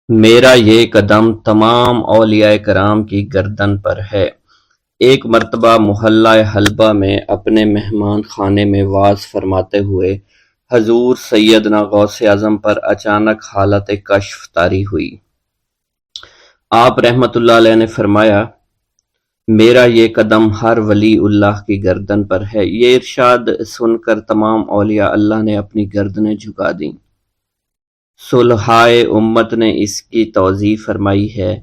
میرا یہ قدم تمام اولیاء کرام کی گردن پر ہے۔ ایک مرتبہ محلہ حلبہ میں اپنے مہمان خانے میں وعظ فرماتے ہوئے حضور سیدنا غوث اعظم پر اچانک حالت کشف طاری ہوئی۔ آپ رحمت اللہ علیہ نے فرمایا، میرا یہ قدم ہر ولی اللہ کی گردن پر ہے۔ یہ ارشاد سن کر تمام اولیاء اللہ نے اپنی گردنیں جھکا دیں۔ صلحائے امت نے اس کی توضیح فرمائی ہے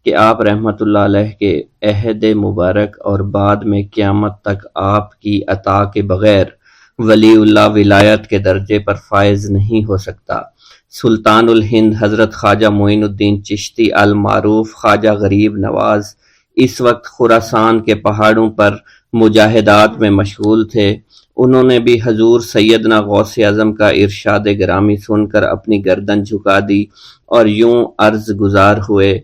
کہ آپ رحمت اللہ علیہ کے عہد مبارک اور بعد میں قیامت تک آپ کی عطا کے بغیر ولی اللہ ولایت کے درجے پر فائز نہیں ہو سکتا۔ سلطان الہند حضرت خواجہ معین الدین چشتی المعروف خواجہ غریب نواز اس وقت خراسان کے پہاڑوں پر مجاہدات میں مشغول تھے۔ انہوں نے بھی حضور سیدنا غوث اعظم کا ارشاد گرامی سن کر اپنی گردن جھکا دی اور یوں عرض گزار ہوئے،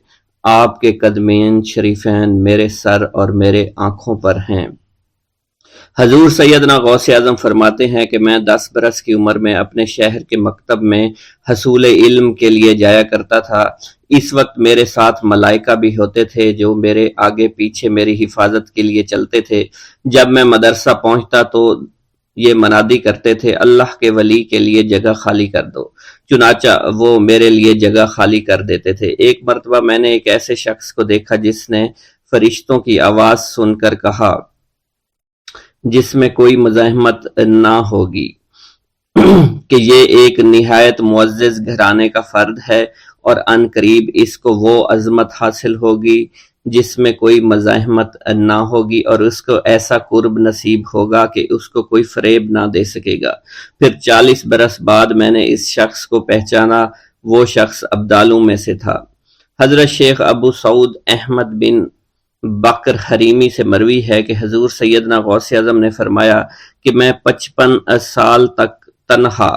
آپ کے قدمین شریفین میرے سر اور میرے آنکھوں پر ہیں۔ حضور سیدنا غوث اعظم فرماتے ہیں کہ میں 10 برس کی عمر میں اپنے شہر کے مکتب میں حصول علم کے لیے جایا کرتا تھا۔ اس وقت میرے ساتھ ملائکہ بھی ہوتے تھے جو میرے آگے پیچھے میری حفاظت کے لیے چلتے تھے۔ جب میں مدرسہ پہنچتا تو یہ منادی کرتے تھے، اللہ کے ولی کے لیے جگہ خالی کر دو۔ چنانچہ وہ میرے لیے جگہ خالی کر دیتے تھے۔ ایک مرتبہ میں نے ایک ایسے شخص کو دیکھا جس نے فرشتوں کی آواز سن کر کہا، جس میں کوئی مزاحمت نہ ہوگی، کہ یہ ایک نہایت معزز گھرانے کا فرد ہے اور عن قریب اس کو وہ عظمت حاصل ہوگی جس میں کوئی مزاحمت نہ ہوگی، اور اس کو ایسا قرب نصیب ہوگا کہ اس کو کوئی فریب نہ دے سکے گا۔ پھر 40 برس بعد میں نے اس شخص کو پہچانا۔ وہ شخص ابدالوں میں سے تھا۔ حضرت شیخ ابو سعود احمد بن بکر حریمی سے مروی ہے کہ حضور سیدنا غوث اعظم نے فرمایا کہ میں 55 سال تک تنہا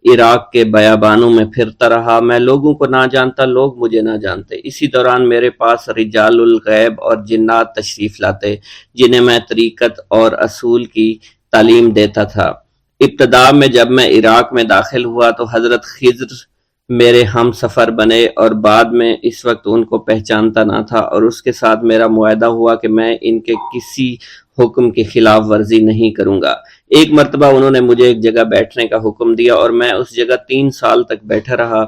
عراق کے بیابانوں میں پھرتا رہا۔ میں لوگوں کو نہ جانتا، لوگ مجھے نہ جانتے۔ اسی دوران میرے پاس رجال الغیب اور جنات تشریف لاتے جنہیں میں طریقت اور اصول کی تعلیم دیتا تھا۔ ابتدا میں جب میں عراق میں داخل ہوا تو حضرت خضر میرے ہم سفر بنے، اور بعد میں اس وقت ان کو پہچانتا نہ تھا، اور اس کے ساتھ میرا معاہدہ ہوا کہ میں ان کے کسی حکم کی خلاف ورزی نہیں کروں گا۔ ایک مرتبہ انہوں نے مجھے ایک جگہ بیٹھنے کا حکم دیا اور میں اس جگہ 3 سال تک بیٹھا رہا۔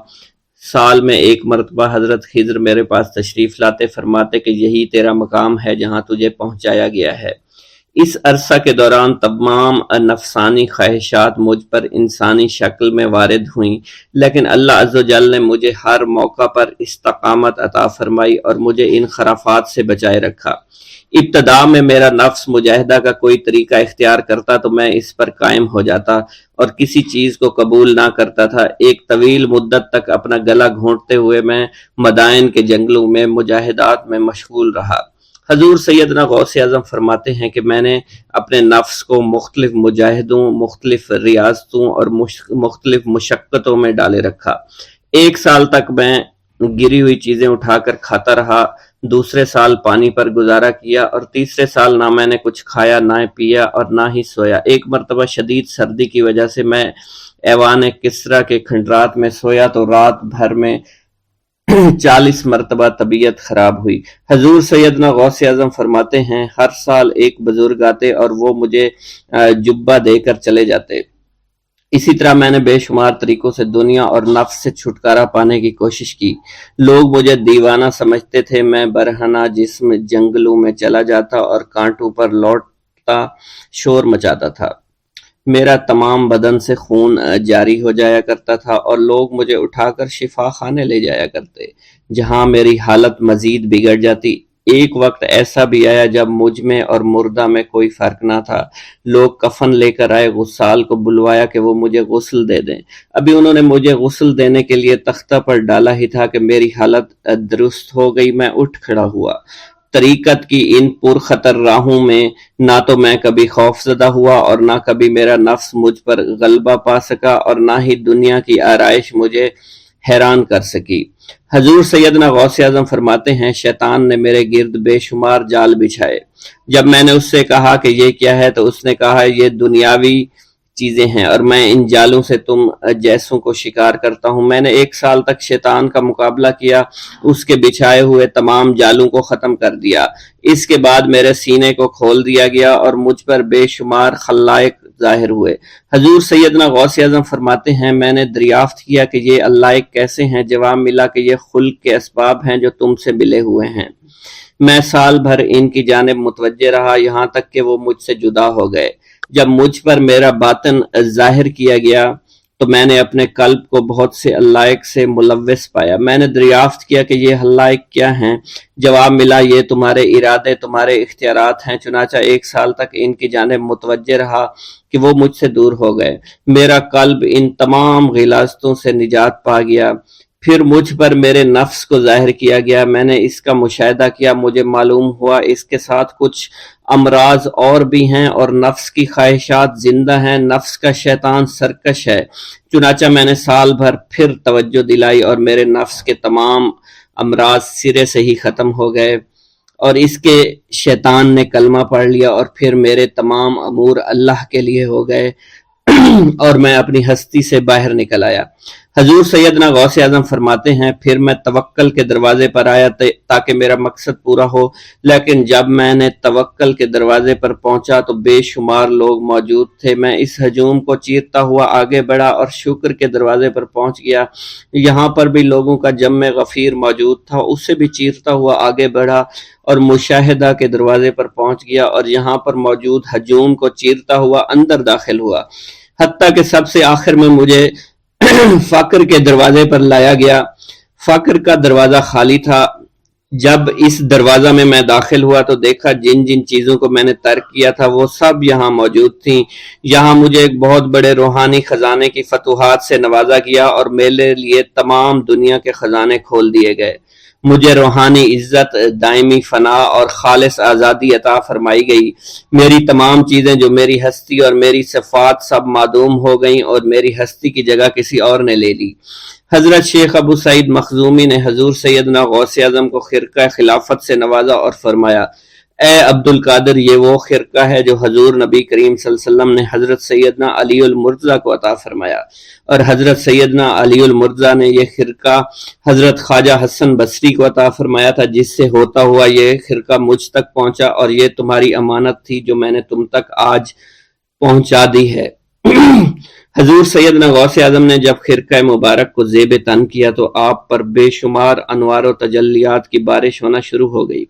سال میں ایک مرتبہ حضرت خضر میرے پاس تشریف لاتے، فرماتے کہ یہی تیرا مقام ہے جہاں تجھے پہنچایا گیا ہے۔ اس عرصہ کے دوران تمام نفسانی خواہشات مجھ پر انسانی شکل میں وارد ہوئیں، لیکن اللہ عز و جل نے مجھے ہر موقع پر استقامت عطا فرمائی اور مجھے ان خرافات سے بچائے رکھا۔ ابتدا میں میرا نفس مجاہدہ کا کوئی طریقہ اختیار کرتا تو میں اس پر قائم ہو جاتا اور کسی چیز کو قبول نہ کرتا تھا۔ ایک طویل مدت تک اپنا گلا گھونٹتے ہوئے میں مدائن کے جنگلوں میں مجاہدات میں مشغول رہا۔ حضور سیدنا غوث اعظم فرماتے ہیں کہ میں نے اپنے نفس کو مختلف مجاہدوں، مختلف ریاضتوں اور مختلف مشقتوں میں ڈالے رکھا۔ 1 سال تک میں گری ہوئی چیزیں اٹھا کر کھاتا رہا، دوسرے سال پانی پر گزارا کیا، اور تیسرے سال نہ میں نے کچھ کھایا، نہ پیا اور نہ ہی سویا۔ ایک مرتبہ شدید سردی کی وجہ سے میں ایوان کسریٰ کے کھنڈرات میں سویا تو رات بھر میں 40 مرتبہ طبیعت خراب ہوئی۔ حضور سیدنا غوث اعظم فرماتے ہیں، ہر سال ایک بزرگ آتے اور وہ مجھے جبہ دے کر چلے جاتے۔ اسی طرح میں نے بے شمار طریقوں سے دنیا اور نفس سے چھٹکارا پانے کی کوشش کی۔ لوگ مجھے دیوانہ سمجھتے تھے۔ میں برہنہ جسم جنگلوں میں چلا جاتا اور کانٹوں پر لوٹتا شور مچاتا تھا۔ میرا تمام بدن سے خون جاری ہو جایا کرتا تھا اور لوگ مجھے اٹھا کر شفا خانے لے جایا کرتے، جہاں میری حالت مزید بگڑ جاتی۔ ایک وقت ایسا بھی آیا جب مجھ میں اور مردہ میں کوئی فرق نہ تھا۔ لوگ کفن لے کر آئے، غسال کو بلوایا کہ وہ مجھے غسل دے دیں۔ ابھی انہوں نے مجھے غسل دینے کے لیے تختہ پر ڈالا ہی تھا کہ میری حالت درست ہو گئی۔ میں اٹھ کھڑا ہوا۔ طریقت کی ان پرخطر راہوں میں نہ تو میں کبھی خوف زدہ ہوا اور نہ کبھی میرا نفس مجھ پر غلبہ پا سکا، اور نہ ہی دنیا کی آرائش مجھے حیران کر سکی۔ حضور سیدنا غوث اعظم فرماتے ہیں، شیطان نے میرے گرد بے شمار جال بچھائے۔ جب میں نے اس سے کہا کہ یہ کیا ہے تو اس نے کہا، یہ دنیاوی چیزیں ہیں اور میں ان جالوں سے تم جیسوں کو شکار کرتا ہوں۔ میں نے 1 سال تک شیطان کا مقابلہ کیا، اس کے بچھائے ہوئے تمام جالوں کو ختم کر دیا۔ اس کے بعد میرے سینے کو کھول دیا گیا اور مجھ پر بے شمار خلائق ظاہر ہوئے۔ حضور سیدنا غوث اعظم فرماتے ہیں میں نے دریافت کیا کہ یہ اللہ کیسے ہیں؟ جواب ملا کہ یہ خلق کے اسباب ہیں جو تم سے ملے ہوئے ہیں۔ میں سال بھر ان کی جانب متوجہ رہا یہاں تک کہ وہ مجھ سے جدا ہو گئے۔ جب مجھ پر میرا باطن ظاہر کیا گیا تو میں نے اپنے قلب کو بہت سے علائق سے ملوث پایا۔ میں نے دریافت کیا کہ یہ علائق کیا ہیں؟ جواب ملا یہ تمہارے ارادے، تمہارے اختیارات ہیں۔ چنانچہ 1 سال تک ان کی جانب متوجہ رہا کہ وہ مجھ سے دور ہو گئے۔ میرا قلب ان تمام غلاظتوں سے نجات پا گیا۔ پھر مجھ پر میرے نفس کو ظاہر کیا گیا، میں نے اس کا مشاہدہ کیا، مجھے معلوم ہوا اس کے ساتھ کچھ امراض اور بھی ہیں اور نفس کی خواہشات زندہ ہیں، نفس کا شیطان سرکش ہے۔ چنانچہ میں نے سال بھر پھر توجہ دلائی اور میرے نفس کے تمام امراض سرے سے ہی ختم ہو گئے اور اس کے شیطان نے کلمہ پڑھ لیا اور پھر میرے تمام امور اللہ کے لیے ہو گئے اور میں اپنی ہستی سے باہر نکل آیا۔ حضور سیدنا غوث اعظم فرماتے ہیں پھر میں توکل کے دروازے پر آیا تاکہ میرا مقصد پورا ہو، لیکن جب میں نے توکل کے دروازے پر پہنچا تو بے شمار لوگ موجود تھے۔ میں اس ہجوم کو چیرتا ہوا آگے بڑھا اور شکر کے دروازے پر پہنچ گیا، یہاں پر بھی لوگوں کا جمع غفیر موجود تھا، اس سے بھی چیرتا ہوا آگے بڑھا اور مشاہدہ کے دروازے پر پہنچ گیا اور یہاں پر موجود ہجوم کو چیرتا ہوا اندر داخل ہوا، حتیٰ کہ سب سے آخر میں مجھے فقر کے دروازے پر لایا گیا۔ فقر کا دروازہ خالی تھا۔ جب اس دروازہ میں داخل ہوا تو دیکھا جن جن چیزوں کو میں نے ترک کیا تھا وہ سب یہاں موجود تھیں۔ یہاں مجھے ایک بہت بڑے روحانی خزانے کی فتوحات سے نوازا گیا اور میرے لیے تمام دنیا کے خزانے کھول دیے گئے۔ مجھے روحانی عزت، دائمی فنا اور خالص آزادی عطا فرمائی گئی۔ میری تمام چیزیں جو میری ہستی اور میری صفات سب معدوم ہو گئیں اور میری ہستی کی جگہ کسی اور نے لے لی۔ حضرت شیخ ابو سعید مخزومی نے حضور سیدنا غوث اعظم کو خرقہ خلافت سے نوازا اور فرمایا اے عبد القادر، یہ وہ خرقہ ہے جو حضور نبی کریم صلی اللہ علیہ وسلم نے حضرت سیدنا علی المرتضیٰ کو عطا فرمایا، اور حضرت سیدنا علی المرتضیٰ نے یہ خرقہ حضرت خواجہ حسن بصری کو عطا فرمایا تھا، جس سے ہوتا ہوا یہ خرقہ مجھ تک پہنچا، اور یہ تمہاری امانت تھی جو میں نے تم تک آج پہنچا دی ہے۔ حضور سیدنا غوث اعظم نے جب خرقہ مبارک کو زیب تن کیا تو آپ پر بے شمار انوار و تجلیات کی بارش ہونا شروع ہو گئی۔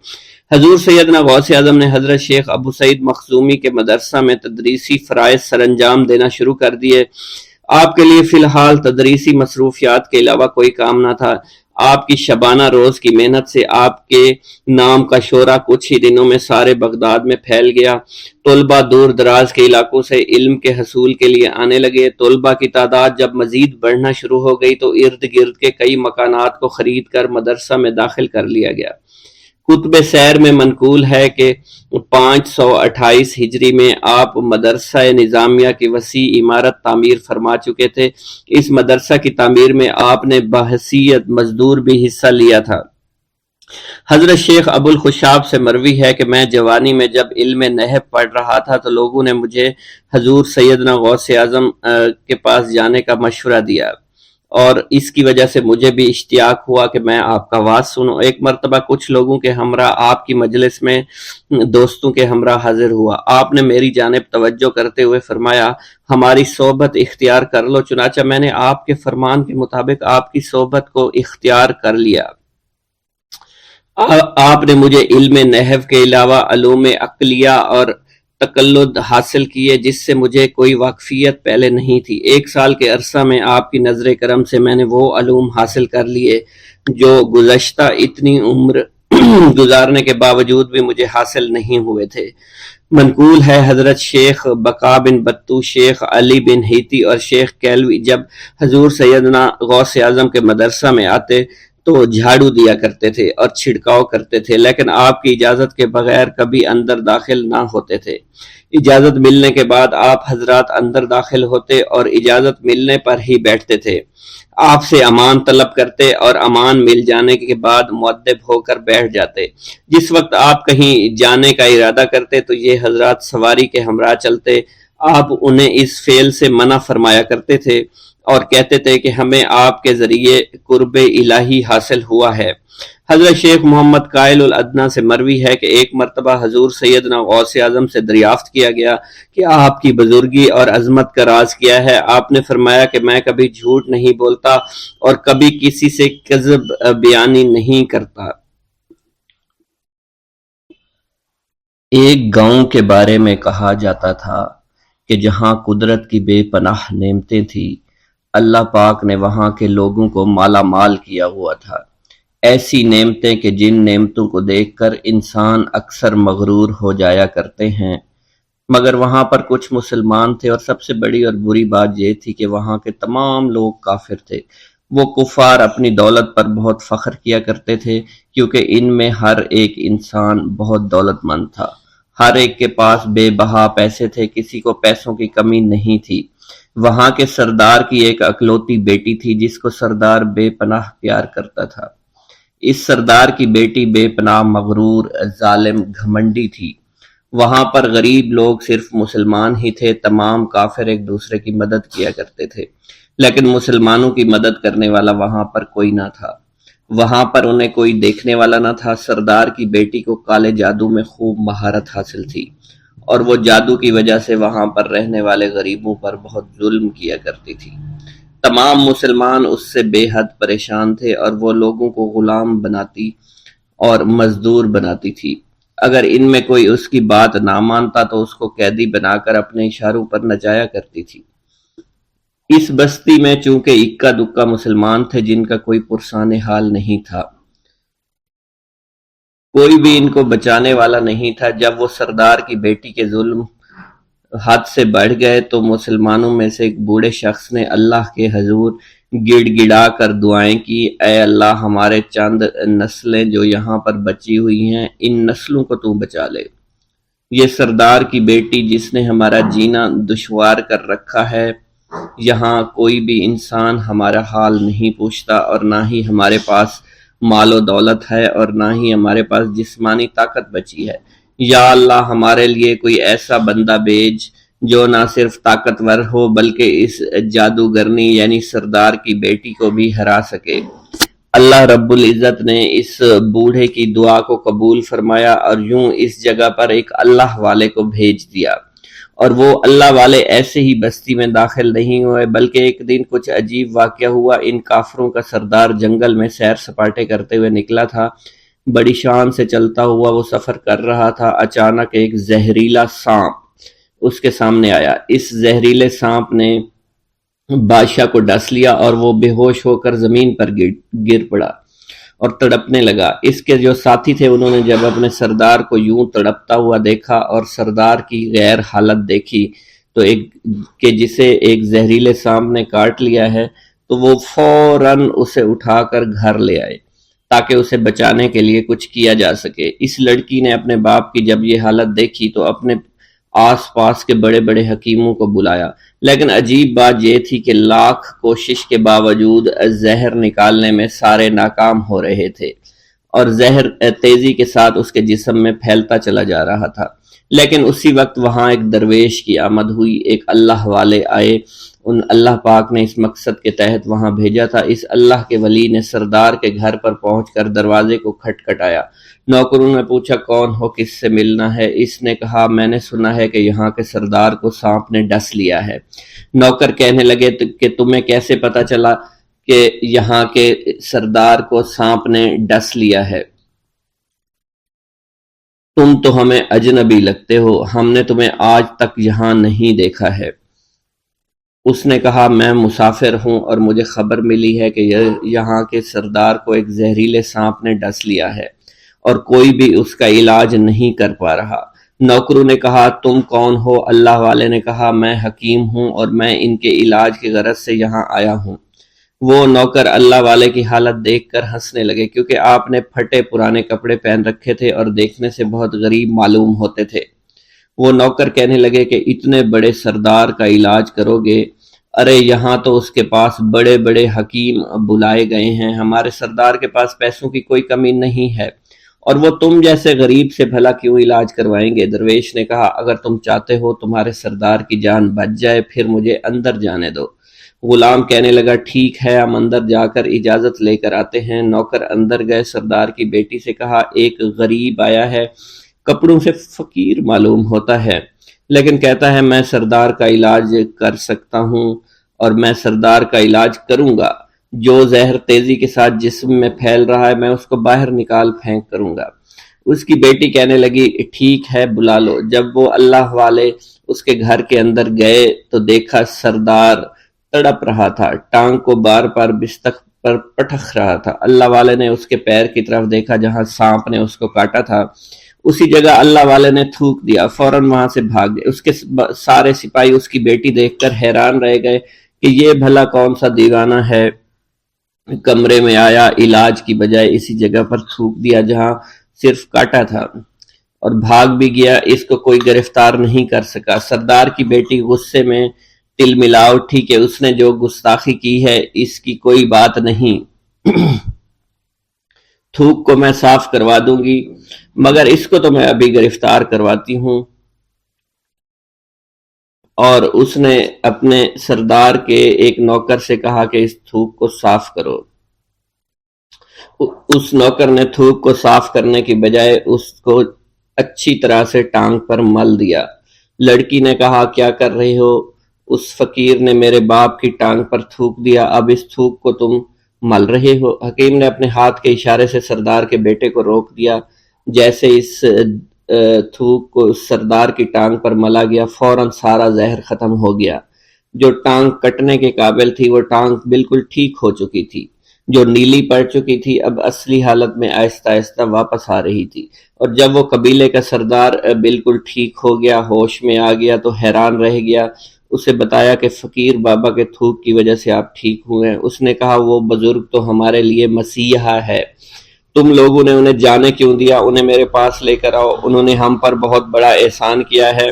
حضور سیدنا غوث اعظم نے حضرت شیخ ابو سعید مخزومی کے مدرسہ میں تدریسی فرائض سر انجام دینا شروع کر دیے۔ آپ کے لیے فی الحال تدریسی مصروفیات کے علاوہ کوئی کام نہ تھا۔ آپ کی شبانہ روز کی محنت سے آپ کے نام کا شعرہ کچھ ہی دنوں میں سارے بغداد میں پھیل گیا۔ طلبہ دور دراز کے علاقوں سے علم کے حصول کے لیے آنے لگے۔ طلبہ کی تعداد جب مزید بڑھنا شروع ہو گئی تو ارد گرد کے کئی مکانات کو خرید کر مدرسہ میں داخل کر لیا گیا۔ کتب سیر میں منقول ہے کہ 528 ہجری میں آپ مدرسہ نظامیہ کی وسیع عمارت تعمیر فرما چکے تھے۔ اس مدرسہ کی تعمیر میں آپ نے بحیثیت مزدور بھی حصہ لیا تھا۔ حضرت شیخ ابو الخشاب سے مروی ہے کہ میں جوانی میں جب علم نحو پڑھ رہا تھا تو لوگوں نے مجھے حضور سیدنا غوث اعظم کے پاس جانے کا مشورہ دیا، اور اس کی وجہ سے مجھے بھی اشتیاق ہوا کہ میں آپ کا واز سنوں۔ ایک مرتبہ کچھ لوگوں کے ہمراہ آپ کی مجلس میں دوستوں کے ہمراہ حاضر ہوا۔ آپ نے میری جانب توجہ کرتے ہوئے فرمایا ہماری صحبت اختیار کر لو۔ چنانچہ میں نے آپ کے فرمان کے مطابق آپ کی صحبت کو اختیار کر لیا۔ آپ نے مجھے علم نحو کے علاوہ علوم عقلیہ اور تقلد حاصل کیے جس سے مجھے کوئی واقفیت پہلے نہیں تھی۔ 1 سال کے عرصہ میں آپ کی نظر کرم سے میں نے وہ علوم حاصل کر لیے جو گزشتہ اتنی عمر گزارنے کے باوجود بھی مجھے حاصل نہیں ہوئے تھے۔ منقول ہے حضرت شیخ بقا بن بطو، شیخ علی بن ہیتی اور شیخ کیلوی جب حضور سیدنا غوث اعظم کے مدرسہ میں آتے تو جھاڑو دیا کرتے تھے اور چھڑکاؤ کرتے تھے، لیکن آپ کی اجازت کے بغیر کبھی اندر داخل نہ ہوتے تھے۔ اجازت ملنے کے بعد آپ حضرات اندر داخل ہوتے اور اجازت ملنے پر ہی بیٹھتے تھے۔ آپ سے امان طلب کرتے اور امان مل جانے کے بعد مؤدب ہو کر بیٹھ جاتے۔ جس وقت آپ کہیں جانے کا ارادہ کرتے تو یہ حضرات سواری کے ہمراہ چلتے۔ آپ انہیں اس فعل سے منع فرمایا کرتے تھے اور کہتے تھے کہ ہمیں آپ کے ذریعے قرب الہی حاصل ہوا ہے۔ حضرت شیخ محمد قائل الادنیٰ سے مروی ہے کہ ایک مرتبہ حضور سیدنا غوث اعظم سے دریافت کیا گیا کہ آپ کی بزرگی اور عظمت کا راز کیا ہے؟ آپ نے فرمایا کہ میں کبھی جھوٹ نہیں بولتا اور کبھی کسی سے کذب بیانی نہیں کرتا۔ ایک گاؤں کے بارے میں کہا جاتا تھا کہ جہاں قدرت کی بے پناہ نعمتیں تھیں، اللہ پاک نے وہاں کے لوگوں کو مالا مال کیا ہوا تھا۔ ایسی نعمتیں کہ جن نعمتوں کو دیکھ کر انسان اکثر مغرور ہو جایا کرتے ہیں، مگر وہاں پر کچھ مسلمان تھے، اور سب سے بڑی اور بری بات یہ تھی کہ وہاں کے تمام لوگ کافر تھے۔ وہ کفار اپنی دولت پر بہت فخر کیا کرتے تھے، کیونکہ ان میں ہر ایک انسان بہت دولت مند تھا، ہر ایک کے پاس بے بہا پیسے تھے، کسی کو پیسوں کی کمی نہیں تھی۔ وہاں کے سردار کی ایک اکلوتی بیٹی تھی جس کو سردار بے پناہ پیار کرتا تھا۔ اس سردار کی بیٹی بے پناہ مغرور، ظالم، گھمنڈی تھی۔ وہاں پر غریب لوگ صرف مسلمان ہی تھے، تمام کافر ایک دوسرے کی مدد کیا کرتے تھے، لیکن مسلمانوں کی مدد کرنے والا وہاں پر کوئی نہ تھا۔ وہاں پر انہیں کوئی دیکھنے والا نہ تھا۔ سردار کی بیٹی کو کالے جادو میں خوب مہارت حاصل تھی، اور وہ جادو کی وجہ سے وہاں پر رہنے والے غریبوں پر بہت ظلم کیا کرتی تھی۔ تمام مسلمان اس سے بے حد پریشان تھے، اور وہ لوگوں کو غلام بناتی اور مزدور بناتی تھی۔ اگر ان میں کوئی اس کی بات نہ مانتا تو اس کو قیدی بنا کر اپنے اشاروں پر نچایا کرتی تھی۔ اس بستی میں چونکہ اکا دکا مسلمان تھے جن کا کوئی پرسان حال نہیں تھا، کوئی بھی ان کو بچانے والا نہیں تھا۔ جب وہ سردار کی بیٹی کے ظلم حد سے بڑھ گئے تو مسلمانوں میں سے ایک بوڑھے شخص نے اللہ کے حضور گڑ گڑا کر دعائیں کی، اے اللہ، ہمارے چند نسلیں جو یہاں پر بچی ہوئی ہیں، ان نسلوں کو تو بچا لے۔ یہ سردار کی بیٹی جس نے ہمارا جینا دشوار کر رکھا ہے، یہاں کوئی بھی انسان ہمارا حال نہیں پوچھتا، اور نہ ہی ہمارے پاس مال و دولت ہے، اور نہ ہی ہمارے پاس جسمانی طاقت بچی ہے۔ یا اللہ، ہمارے لیے کوئی ایسا بندہ بھیج جو نہ صرف طاقتور ہو بلکہ اس جادوگرنی یعنی سردار کی بیٹی کو بھی ہرا سکے۔ اللہ رب العزت نے اس بوڑھے کی دعا کو قبول فرمایا، اور یوں اس جگہ پر ایک اللہ والے کو بھیج دیا، اور وہ اللہ والے ایسے ہی بستی میں داخل نہیں ہوئے، بلکہ ایک دن کچھ عجیب واقعہ ہوا۔ ان کافروں کا سردار جنگل میں سیر سپاٹے کرتے ہوئے نکلا تھا، بڑی شان سے چلتا ہوا وہ سفر کر رہا تھا۔ اچانک ایک زہریلا سانپ اس کے سامنے آیا۔ اس زہریلے سانپ نے بادشاہ کو ڈس لیا، اور وہ بے ہوش ہو کر زمین پر گر پڑا اور تڑپنے لگا۔ اس کے جو ساتھی تھے انہوں نے جب اپنے سردار کو یوں تڑپتا ہوا دیکھا اور سردار کی غیر حالت دیکھی تو کہ جسے ایک زہریلے سانپ نے کاٹ لیا ہے، تو وہ فوراً اسے اٹھا کر گھر لے آئے تاکہ اسے بچانے کے لیے کچھ کیا جا سکے۔ اس لڑکی نے اپنے باپ کی جب یہ حالت دیکھی تو اپنے آس پاس کے بڑے بڑے حکیموں کو بلایا، لیکن عجیب بات یہ تھی کہ لاکھ کوشش کے باوجود زہر نکالنے میں سارے ناکام ہو رہے تھے، اور زہر تیزی کے ساتھ اس کے جسم میں پھیلتا چلا جا رہا تھا۔ لیکن اسی وقت وہاں ایک درویش کی آمد ہوئی، ایک اللہ والے آئے، ان اللہ پاک نے اس مقصد کے تحت وہاں بھیجا تھا۔ اس اللہ کے ولی نے سردار کے گھر پر پہنچ کر دروازے کو کھٹکھٹایا۔ نوکروں نے پوچھا، کون ہو، کس سے ملنا ہے؟ اس نے کہا، میں نے سنا ہے کہ یہاں کے سردار کو سانپ نے ڈس لیا ہے۔ نوکر کہنے لگے کہ تمہیں کیسے پتا چلا کہ یہاں کے سردار کو سانپ نے ڈس لیا ہے؟ تم تو ہمیں اجنبی لگتے ہو، ہم نے تمہیں آج تک یہاں نہیں دیکھا ہے۔ اس نے کہا، میں مسافر ہوں اور مجھے خبر ملی ہے کہ یہاں کے سردار کو ایک زہریلے سانپ نے ڈس لیا ہے، اور کوئی بھی اس کا علاج نہیں کر پا رہا۔ نوکروں نے کہا، تم کون ہو؟ اللہ والے نے کہا، میں حکیم ہوں اور میں ان کے علاج کی غرض سے یہاں آیا ہوں۔ وہ نوکر اللہ والے کی حالت دیکھ کر ہنسنے لگے، کیونکہ آپ نے پھٹے پرانے کپڑے پہن رکھے تھے اور دیکھنے سے بہت غریب معلوم ہوتے تھے۔ وہ نوکر کہنے لگے کہ اتنے بڑے سردار کا علاج کرو گے؟ ارے یہاں تو اس کے پاس بڑے بڑے حکیم بلائے گئے ہیں، ہمارے سردار کے پاس پیسوں کی کوئی کمی نہیں ہے، اور وہ تم جیسے غریب سے بھلا کیوں علاج کروائیں گے؟ درویش نے کہا اگر تم چاہتے ہو تمہارے سردار کی جان بچ جائے پھر مجھے اندر جانے دو۔ غلام کہنے لگا ٹھیک ہے ہم اندر جا کر اجازت لے کر آتے ہیں۔ نوکر اندر گئے، سردار کی بیٹی سے کہا ایک غریب آیا ہے، کپڑوں سے فقیر معلوم ہوتا ہے لیکن کہتا ہے میں سردار کا علاج کر سکتا ہوں اور میں سردار کا علاج کروں گا۔ جو زہر تیزی کے ساتھ جسم میں پھیل رہا ہے میں اس کو باہر نکال پھینک کروں گا۔ اس کی بیٹی کہنے لگی ٹھیک ہے بلا لو۔ جب وہ اللہ والے اس کے گھر کے اندر گئے تو دیکھا سردار تڑپ رہا تھا، ٹانگ کو بار بار بستر پر پٹخ رہا تھا۔ اللہ والے نے اس کے پیر کی طرف دیکھا جہاں سانپ نے اس کو کاٹا تھا، اسی جگہ اللہ والے نے تھوک دیا، فوراً وہاں سے بھاگ گئے۔ اس کے سارے سپاہی اس کی بیٹی دیکھ کر حیران رہ گئے کہ یہ بھلا کون سا دیوانہ ہے، کمرے میں آیا، علاج کی بجائے اسی جگہ پر تھوک دیا جہاں صرف کاٹا تھا اور بھاگ بھی گیا، اس کو کوئی گرفتار نہیں کر سکا۔ سردار کی بیٹی غصے میں تل ملا اٹھی کہ اس نے جو گستاخی کی ہے اس کی کوئی بات نہیں، تھوک کو میں صاف کروا دوں گی مگر اس کو تو میں ابھی گرفتار کرواتی ہوں۔ اور اس نے اپنے سردار کے ایک نوکر سے کہا کہ اس تھوک کو صاف کرو۔ اس نوکر نے تھوک کو صاف کرنے کی بجائے اس کو اچھی طرح سے ٹانگ پر مل دیا۔ لڑکی نے کہا کیا کر رہی ہو؟ اس فقیر نے میرے باپ کی ٹانگ پر تھوک دیا، اب اس تھوک کو تم مل رہے ہو۔ حکیم نے اپنے ہاتھ کے اشارے سے سردار کے بیٹے کو روک دیا۔ جیسے اس تھوک کو سردار کی ٹانگ پر ملا گیا فوراً سارا زہر ختم ہو گیا۔ جو ٹانگ کٹنے کے قابل تھی وہ ٹانگ بالکل ٹھیک ہو چکی تھی، جو نیلی پڑ چکی تھی اب اصلی حالت میں آہستہ آہستہ واپس آ رہی تھی۔ اور جب وہ قبیلے کا سردار بالکل ٹھیک ہو گیا، ہوش میں آ گیا تو حیران رہ گیا۔ اسے بتایا کہ فقیر بابا کے تھوک کی وجہ سے آپ ٹھیک ہوئے ہیں۔ اس نے کہا وہ بزرگ تو ہمارے لیے مسیحا ہے، تم لوگوں نے انہیں جانے کیوں دیا؟ انہیں میرے پاس لے کر آؤ، انہوں نے ہم پر بہت بڑا احسان کیا ہے،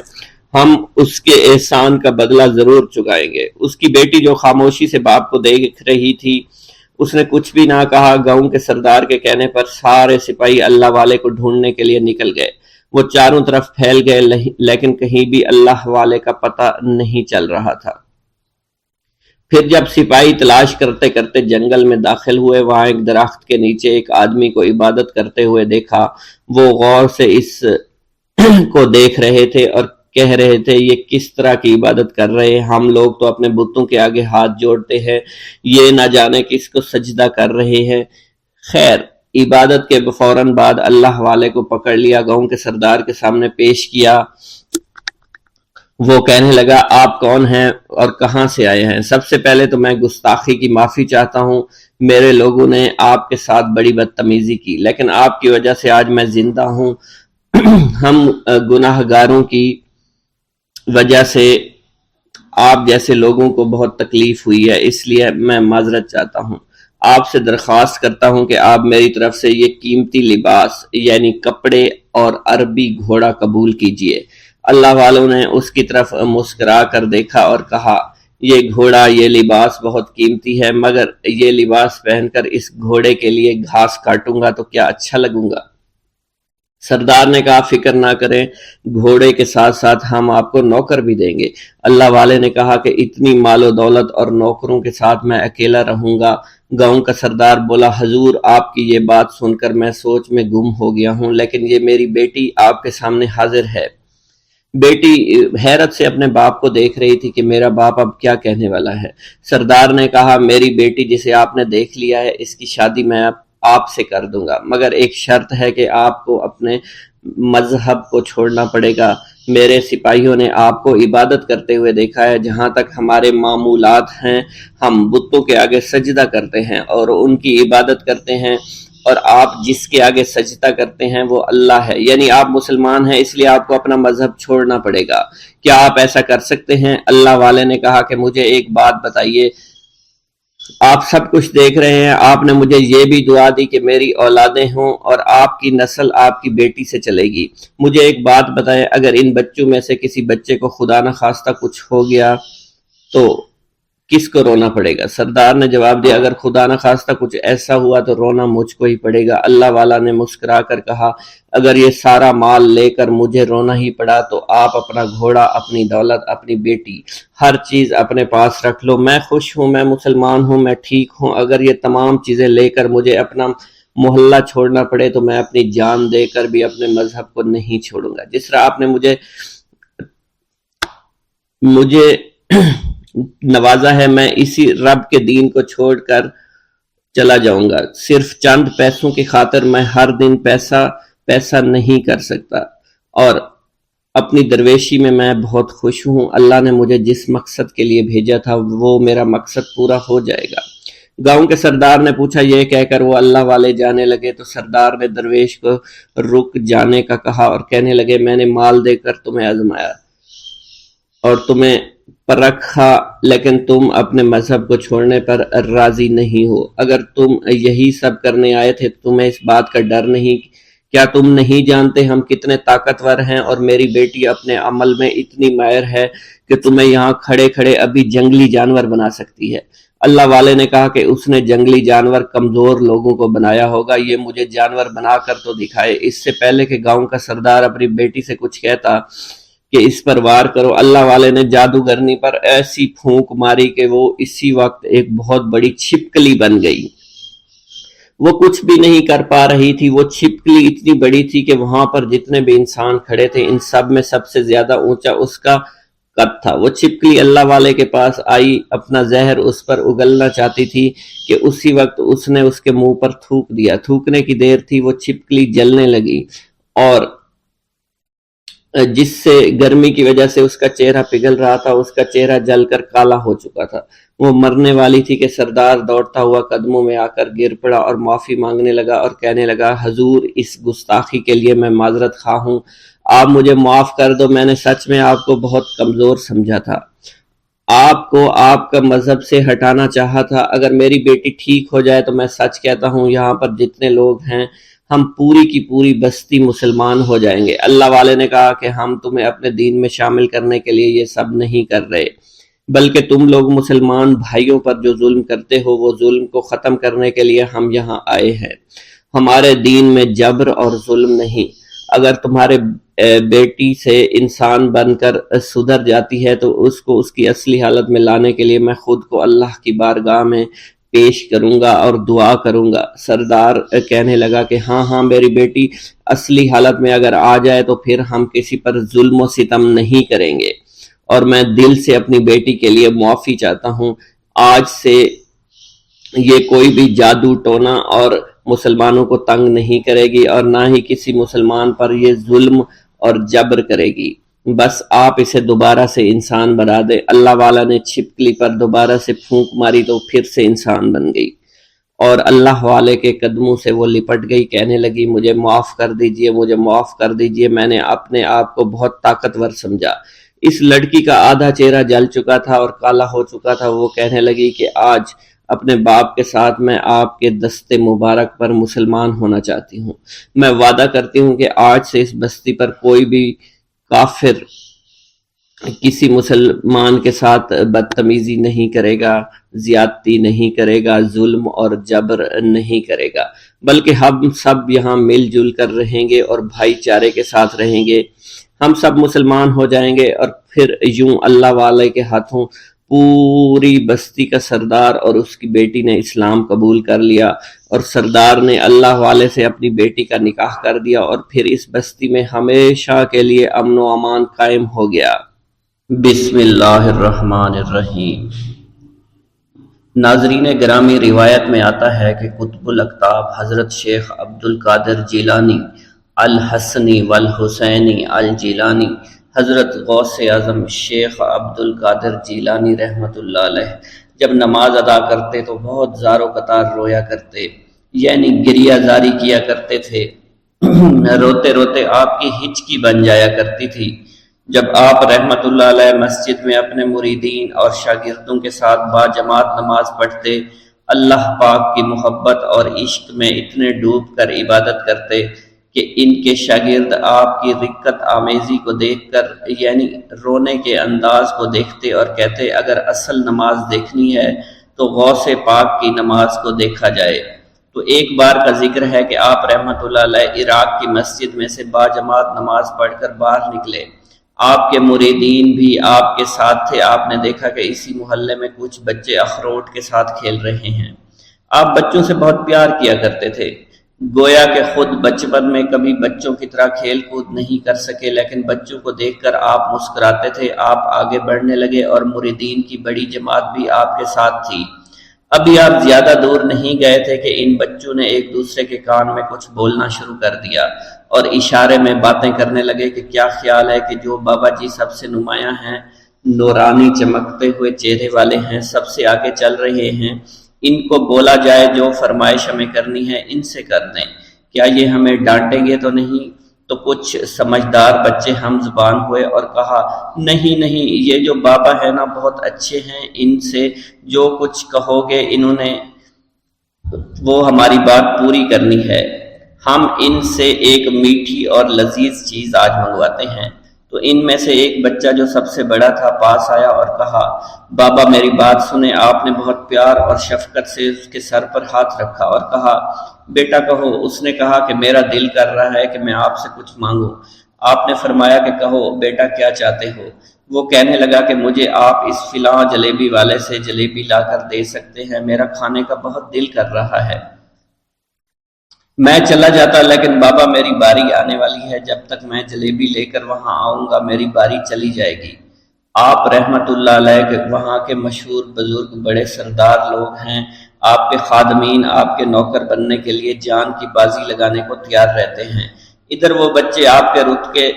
ہم اس کے احسان کا بدلہ ضرور چکائیں گے۔ اس کی بیٹی جو خاموشی سے باپ کو دیکھ رہی تھی اس نے کچھ بھی نہ کہا۔ گاؤں کے سردار کے کہنے پر سارے سپاہی اللہ والے کو ڈھونڈنے کے لیے نکل گئے۔ وہ چاروں طرف پھیل گئے لیکن کہیں بھی اللہ والے کا پتہ نہیں چل رہا تھا۔ پھر جب سپاہی تلاش کرتے کرتے جنگل میں داخل ہوئے، وہاں ایک درخت کے نیچے ایک آدمی کو عبادت کرتے ہوئے دیکھا۔ وہ غور سے اس کو دیکھ رہے تھے اور کہہ رہے تھے یہ کس طرح کی عبادت کر رہے ہیں؟ ہم لوگ تو اپنے بتوں کے آگے ہاتھ جوڑتے ہیں، یہ نہ جانے کس کو سجدہ کر رہے ہیں۔ خیر، عبادت کے فوراً بعد اللہ والے کو پکڑ لیا، گاؤں کے سردار کے سامنے پیش کیا۔ وہ کہنے لگا آپ کون ہیں اور کہاں سے آئے ہیں؟ سب سے پہلے تو میں گستاخی کی معافی چاہتا ہوں، میرے لوگوں نے آپ کے ساتھ بڑی بدتمیزی کی لیکن آپ کی وجہ سے آج میں زندہ ہوں۔ ہم گناہ گاروں کی وجہ سے آپ جیسے لوگوں کو بہت تکلیف ہوئی ہے، اس لیے میں معذرت چاہتا ہوں۔ آپ سے درخواست کرتا ہوں کہ آپ میری طرف سے یہ قیمتی لباس یعنی کپڑے اور عربی گھوڑا قبول کیجئے۔ اللہ والوں نے اس کی طرف مسکرا کر دیکھا اور کہا یہ گھوڑا، یہ لباس بہت قیمتی ہے مگر یہ لباس پہن کر اس گھوڑے کے لیے گھاس کاٹوں گا تو کیا اچھا لگوں گا؟ سردار نے کہا فکر نہ کریں، گھوڑے کے ساتھ ساتھ ہم آپ کو نوکر بھی دیں گے۔ اللہ والے نے کہا کہ اتنی مال و دولت اور نوکروں کے ساتھ میں اکیلا رہوں گا؟ گاؤں کا سردار بولا حضور آپ کی یہ بات سن کر میں سوچ میں گم ہو گیا ہوں، لیکن یہ میری بیٹی آپ کے سامنے حاضر ہے۔ بیٹی حیرت سے اپنے باپ کو دیکھ رہی تھی کہ میرا باپ اب کیا کہنے والا ہے۔ سردار نے کہا میری بیٹی جسے آپ نے دیکھ لیا ہے اس کی شادی میں آپ سے کر دوں گا مگر ایک شرط ہے کہ آپ کو اپنے مذہب کو چھوڑنا پڑے گا۔ میرے سپاہیوں نے آپ کو عبادت کرتے ہوئے دیکھا ہے، جہاں تک ہمارے معمولات ہیں ہم بتوں کے آگے سجدہ کرتے ہیں اور ان کی عبادت کرتے ہیں، اور آپ جس کے آگے سجدہ کرتے ہیں وہ اللہ ہے، یعنی آپ مسلمان ہیں، اس لیے آپ کو اپنا مذہب چھوڑنا پڑے گا۔ کیا آپ ایسا کر سکتے ہیں؟ اللہ والے نے کہا کہ مجھے ایک بات بتائیے، آپ سب کچھ دیکھ رہے ہیں، آپ نے مجھے یہ بھی دعا دی کہ میری اولادیں ہوں اور آپ کی نسل آپ کی بیٹی سے چلے گی۔ مجھے ایک بات بتائیں، اگر ان بچوں میں سے کسی بچے کو خدا نخواستہ کچھ ہو گیا تو کس کو رونا پڑے گا؟ سردار نے جواب دیا اگر خدا نہ خواستہ کچھ ایسا ہوا تو رونا مجھ کو ہی پڑے گا۔ اللہ والا نے مسکرا کر کہا اگر یہ سارا مال لے کر مجھے رونا ہی پڑا تو آپ اپنا گھوڑا، اپنی دولت، اپنی بیٹی، ہر چیز اپنے پاس رکھ لو، میں خوش ہوں، میں مسلمان ہوں، میں ٹھیک ہوں۔ اگر یہ تمام چیزیں لے کر مجھے اپنا محلہ چھوڑنا پڑے تو میں اپنی جان دے کر بھی اپنے مذہب کو نہیں چھوڑوں گا۔ جس طرح آپ نے مجھے نوازا ہے میں اسی رب کے دین کو چھوڑ کر چلا جاؤں گا۔ صرف چند پیسوں کی خاطر میں ہر دن پیسہ نہیں کر سکتا، اور اپنی درویشی میں بہت خوش ہوں۔ اللہ نے مجھے جس مقصد کے لیے بھیجا تھا وہ میرا مقصد پورا ہو جائے گا۔ گاؤں کے سردار نے پوچھا، یہ کہہ کر وہ اللہ والے جانے لگے تو سردار نے درویش کو رک جانے کا کہا اور کہنے لگے میں نے مال دے کر تمہیں آزمایا اور تمہیں پرکھا، لیکن تم اپنے مذہب کو چھوڑنے پر راضی نہیں ہو۔ اگر تم یہی سب کرنے آئے تھے تو تمہیں اس بات کا ڈر نہیں؟ کیا تم نہیں جانتے ہم کتنے طاقتور ہیں اور میری بیٹی اپنے عمل میں اتنی ماہر ہے کہ تمہیں یہاں کھڑے کھڑے ابھی جنگلی جانور بنا سکتی ہے۔ اللہ والے نے کہا کہ اس نے جنگلی جانور کمزور لوگوں کو بنایا ہوگا، یہ مجھے جانور بنا کر تو دکھائے۔ اس سے پہلے کہ گاؤں کا سردار اپنی بیٹی سے کچھ کہتا کہ اس پر وار کرو، اللہ والے نے جادوگرنی پر ایسی پھونک ماری کہ وہ اسی وقت ایک بہت بڑی چھپکلی بن گئی۔ وہ کچھ بھی نہیں کر پا رہی تھی، وہ چھپکلی اتنی بڑی تھی کہ وہاں پر جتنے بھی انسان کھڑے تھے ان سب میں سب سے زیادہ اونچا اس کا قد تھا۔ وہ چھپکلی اللہ والے کے پاس آئی، اپنا زہر اس پر اگلنا چاہتی تھی کہ اسی وقت اس نے اس کے منہ پر تھوک دیا۔ تھوکنے کی دیر تھی وہ چھپکلی جلنے لگی اور جس سے گرمی کی وجہ سے اس کا چہرہ پگھل رہا تھا، اس کا چہرہ جل کر کالا ہو چکا تھا، وہ مرنے والی تھی کہ سردار دوڑتا ہوا قدموں میں آ کر گر پڑا اور معافی مانگنے لگا اور کہنے لگا حضور اس گستاخی کے لیے میں معذرت خواہ ہوں، آپ مجھے معاف کر دو، میں نے سچ میں آپ کو بہت کمزور سمجھا تھا، آپ کو آپ کا مذہب سے ہٹانا چاہا تھا۔ اگر میری بیٹی ٹھیک ہو جائے تو میں سچ کہتا ہوں یہاں پر جتنے لوگ ہیں ہم پوری کی پوری بستی مسلمان ہو جائیں گے۔ اللہ والے نے کہا کہ ہم تمہیں اپنے دین میں شامل کرنے کے لیے یہ سب نہیں کر رہے، بلکہ تم لوگ مسلمان بھائیوں پر جو ظلم کرتے ہو وہ ظلم کو ختم کرنے کے لیے ہم یہاں آئے ہیں۔ ہمارے دین میں جبر اور ظلم نہیں۔ اگر تمہارے بیٹی سے انسان بن کر سدھر جاتی ہے تو اس کو اس کی اصلی حالت میں لانے کے لیے میں خود کو اللہ کی بارگاہ میں پیش کروں گا اور دعا کروں گا۔ سردار کہنے لگا کہ ہاں میری بیٹی اصلی حالت میں اگر آ جائے تو پھر ہم کسی پر ظلم و ستم نہیں کریں گے، اور میں دل سے اپنی بیٹی کے لیے معافی چاہتا ہوں۔ آج سے یہ کوئی بھی جادو ٹونا اور مسلمانوں کو تنگ نہیں کرے گی اور نہ ہی کسی مسلمان پر یہ ظلم اور جبر کرے گی، بس آپ اسے دوبارہ سے انسان بنا دے۔ اللہ والا نے چھپکلی پر دوبارہ سے پھونک ماری تو پھر سے انسان بن گئی اور اللہ والے کے قدموں سے وہ لپٹ گئی، کہنے لگی مجھے معاف کر دیجئے، مجھے معاف کر دیجئے، میں نے اپنے آپ کو بہت طاقتور سمجھا۔ اس لڑکی کا آدھا چہرہ جل چکا تھا اور کالا ہو چکا تھا، وہ کہنے لگی کہ آج اپنے باپ کے ساتھ میں آپ کے دست مبارک پر مسلمان ہونا چاہتی ہوں۔ میں وعدہ کرتی ہوں کہ آج سے اس بستی پر کوئی بھی کافر کسی مسلمان کے ساتھ بدتمیزی نہیں کرے گا، زیادتی نہیں کرے گا، ظلم اور جبر نہیں کرے گا، بلکہ ہم سب یہاں مل جل کر رہیں گے اور بھائی چارے کے ساتھ رہیں گے۔ ہم سب مسلمان ہو جائیں گے اور پھر یوں اللہ والے کے ہاتھوں پوری بستی کا سردار اور اس کی بیٹی نے اسلام قبول کر لیا اور سردار نے اللہ والے سے اپنی بیٹی کا نکاح کر دیا اور پھر اس بستی میں ہمیشہ کے لیے امن و امان قائم ہو گیا۔ بسم اللہ الرحمن الرحیم۔ ناظرین گرامی، روایت میں آتا ہے کہ قطب الاقطاب حضرت شیخ عبد القادر جیلانی الحسنی والحسینی الجیلانی، حضرت غوث اعظم شیخ عبد القادر جیلانی رحمۃ اللہ علیہ جب نماز ادا کرتے تو بہت زار و قطار رویا کرتے، یعنی گریہ زاری کیا کرتے تھے۔ روتے روتے آپ کی ہچکی بن جایا کرتی تھی۔ جب آپ رحمۃ اللہ علیہ مسجد میں اپنے مریدین اور شاگردوں کے ساتھ با جماعت نماز پڑھتے، اللہ پاک کی محبت اور عشق میں اتنے ڈوب کر عبادت کرتے کہ ان کے شاگرد آپ کی رقت آمیزی کو دیکھ کر یعنی رونے کے انداز کو دیکھتے اور کہتے اگر اصل نماز دیکھنی ہے تو غوث پاک کی نماز کو دیکھا جائے۔ تو ایک بار کا ذکر ہے کہ آپ رحمۃ اللہ علیہ عراق کی مسجد میں سے باجماعت نماز پڑھ کر باہر نکلے، آپ کے مریدین بھی آپ کے ساتھ تھے۔ آپ نے دیکھا کہ اسی محلے میں کچھ بچے اخروٹ کے ساتھ کھیل رہے ہیں۔ آپ بچوں سے بہت پیار کیا کرتے تھے، گویا کہ خود بچپن میں کبھی بچوں کی طرح کھیل کود نہیں کر سکے، لیکن بچوں کو دیکھ کر آپ مسکراتے تھے۔ آپ آگے بڑھنے لگے اور مریدین کی بڑی جماعت بھی آپ کے ساتھ تھی۔ ابھی آپ زیادہ دور نہیں گئے تھے کہ ان بچوں نے ایک دوسرے کے کان میں کچھ بولنا شروع کر دیا اور اشارے میں باتیں کرنے لگے کہ کیا خیال ہے کہ جو بابا جی سب سے نمایاں ہیں، نورانی چمکتے ہوئے چہرے والے ہیں، سب سے آگے چل رہے ہیں، ان کو بولا جائے جو فرمائش ہمیں کرنی ہے ان سے کر دیں، کیا یہ ہمیں ڈانٹیں گے تو نہیں؟ تو کچھ سمجھدار بچے ہم زبان ہوئے اور کہا نہیں نہیں، یہ جو بابا ہے نا بہت اچھے ہیں، ان سے جو کچھ کہو گے انہوں نے وہ ہماری بات پوری کرنی ہے، ہم ان سے ایک میٹھی اور لذیذ چیز آج منگواتے ہیں۔ تو ان میں سے ایک بچہ جو سب سے بڑا تھا پاس آیا اور کہا بابا میری بات سنیں۔ آپ نے بہت پیار اور شفقت سے اس کے سر پر ہاتھ رکھا اور کہا بیٹا کہو۔ اس نے کہا کہ میرا دل کر رہا ہے کہ میں آپ سے کچھ مانگوں۔ آپ نے فرمایا کہ کہو بیٹا کیا چاہتے ہو؟ وہ کہنے لگا کہ مجھے آپ اس فلاں جلیبی والے سے جلیبی لا کر دے سکتے ہیں، میرا کھانے کا بہت دل کر رہا ہے۔ میں چلا جاتا لیکن بابا میری باری آنے والی ہے، جب تک میں جلیبی لے کر وہاں آؤں گا میری باری چلی جائے گی۔ آپ رحمت اللہ علیہ کے وہاں کے مشہور بزرگ بڑے سردار لوگ ہیں، آپ کے خادمین آپ کے نوکر بننے کے لیے جان کی بازی لگانے کو تیار رہتے ہیں۔ ادھر وہ بچے آپ کے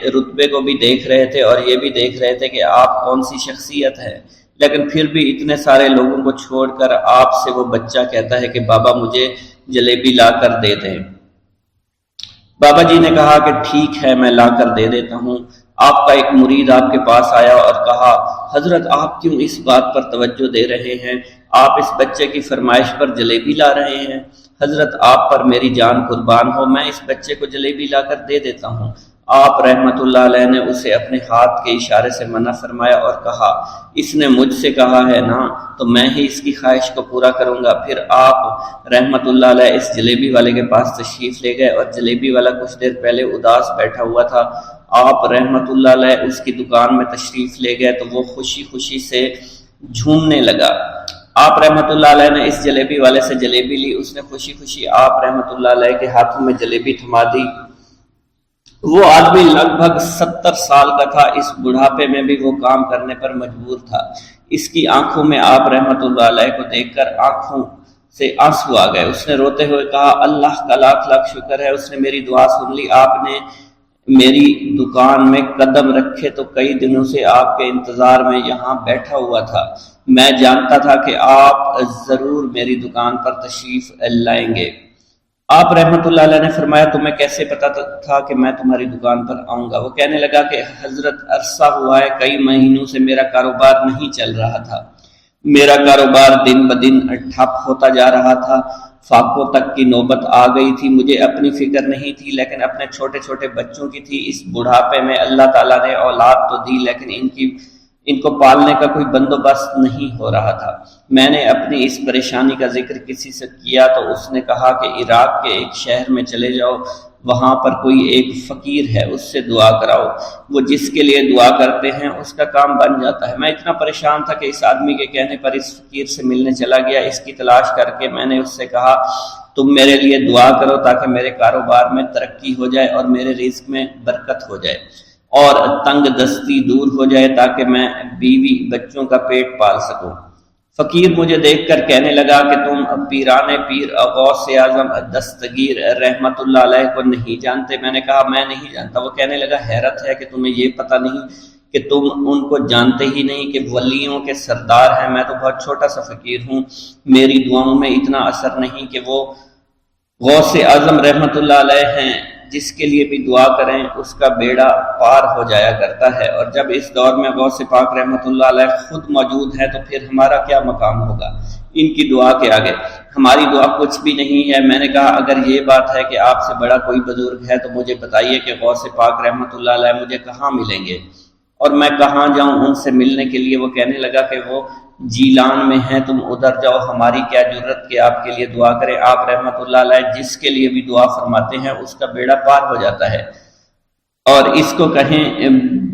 رتبے کو بھی دیکھ رہے تھے اور یہ بھی دیکھ رہے تھے کہ آپ کون سی شخصیت ہے، لیکن پھر بھی اتنے سارے لوگوں کو چھوڑ کر آپ سے وہ بچہ کہتا ہے کہ بابا مجھے جلیبی لا کر دے دیں۔ بابا جی نے کہا کہ ٹھیک ہے میں لا کر دے دیتا ہوں۔ آپ کا ایک مرید آپ کے پاس آیا اور کہا حضرت آپ کیوں اس بات پر توجہ دے رہے ہیں، آپ اس بچے کی فرمائش پر جلیبی لا رہے ہیں؟ حضرت آپ پر میری جان قربان ہو، میں اس بچے کو جلیبی لا کر دے دیتا ہوں۔ آپ رحمت اللہ علیہ نے اسے اپنے ہاتھ کے اشارے سے منع فرمایا اور کہا اس نے مجھ سے کہا ہے نا تو میں ہی اس کی خواہش کو پورا کروں گا۔ پھر آپ رحمت اللہ علیہ اس جلیبی والے کے پاس تشریف لے گئے اور جلیبی والا کچھ دیر پہلے اداس بیٹھا ہوا تھا۔ آپ رحمت اللہ علیہ اس کی دکان میں تشریف لے گئے تو وہ خوشی خوشی سے جھومنے لگا۔ آپ رحمت اللہ علیہ نے اس جلیبی والے سے جلیبی لی، اس نے خوشی خوشی آپ رحمت اللہ علیہ کے ہاتھوں میں جلیبی تھما دی۔ وہ آدمی لگ بھگ 70 سال کا تھا، اس بڑھاپے میں بھی وہ کام کرنے پر مجبور تھا۔ اس کی آنکھوں میں آپ رحمت اللہ علیہ کو دیکھ کر آنکھوں سے آنسو آ گئے۔ اس نے روتے ہوئے کہا اللہ کا لاکھ لاکھ شکر ہے، اس نے میری دعا سن لی۔ آپ نے میری دکان میں قدم رکھے تو کئی دنوں سے آپ کے انتظار میں یہاں بیٹھا ہوا تھا۔ میں جانتا تھا کہ آپ ضرور میری دکان پر تشریف لائیں گے۔ آپ رحمت اللہ علیہ نے فرمایا تمہیں کیسے پتا تھا کہ میں تمہاری دکان پر آؤں گا؟ وہ کہنے لگا کہ حضرت عرصہ ہوا ہے، کئی مہینوں سے میرا کاروبار نہیں چل رہا تھا، میرا کاروبار دن بدن ٹھپ ہوتا جا رہا تھا، فاقوں تک کی نوبت آ گئی تھی۔ مجھے اپنی فکر نہیں تھی لیکن اپنے چھوٹے چھوٹے بچوں کی تھی۔ اس بڑھاپے میں اللہ تعالیٰ نے اولاد تو دی لیکن ان کو پالنے کا کوئی بندوبست نہیں ہو رہا تھا۔ میں نے اپنی اس پریشانی کا ذکر کسی سے کیا تو اس نے کہا کہ عراق کے ایک شہر میں چلے جاؤ، وہاں پر کوئی ایک فقیر ہے، اس سے دعا کراؤ، وہ جس کے لیے دعا کرتے ہیں اس کا کام بن جاتا ہے۔ میں اتنا پریشان تھا کہ اس آدمی کے کہنے پر اس فقیر سے ملنے چلا گیا۔ اس کی تلاش کر کے میں نے اس سے کہا تم میرے لیے دعا کرو تاکہ میرے کاروبار میں ترقی ہو جائے اور میرے رزق میں برکت ہو جائے اور تنگ دستی دور ہو جائے تاکہ میں بیوی بچوں کا پیٹ پال سکوں۔ فقیر مجھے دیکھ کر کہنے لگا کہ تم پیران پیر غوث اعظم دستگیر رحمت اللہ علیہ کو نہیں جانتے؟ میں نے کہا میں نہیں جانتا۔ وہ کہنے لگا حیرت ہے کہ تمہیں یہ پتہ نہیں کہ تم ان کو جانتے ہی نہیں کہ ولیوں کے سردار ہیں۔ میں تو بہت چھوٹا سا فقیر ہوں، میری دعاؤں میں اتنا اثر نہیں کہ وہ غوث اعظم رحمت اللہ علیہ ہیں، جس کے لیے بھی دعا کریں اس کا بیڑا پار ہو جایا کرتا ہے، اور جب اس دور میں غوث پاک رحمت اللہ علیہ خود موجود ہے تو پھر ہمارا کیا مقام ہوگا؟ ان کی دعا کے آگے ہماری دعا کچھ بھی نہیں ہے۔ میں نے کہا اگر یہ بات ہے کہ آپ سے بڑا کوئی بزرگ ہے تو مجھے بتائیے کہ غوث پاک رحمۃ اللہ علیہ مجھے کہاں ملیں گے اور میں کہاں جاؤں ان سے ملنے کے لیے۔ وہ کہنے لگا کہ وہ جیلان میں ہیں، تم ادھر جاؤ، ہماری کیا جرت کہ آپ کے لیے دعا کریں۔ آپ رحمۃ اللہ علیہ جس کے لیے بھی دعا فرماتے ہیں اس کا بیڑا پار ہو جاتا ہے، اور اس کو کہیں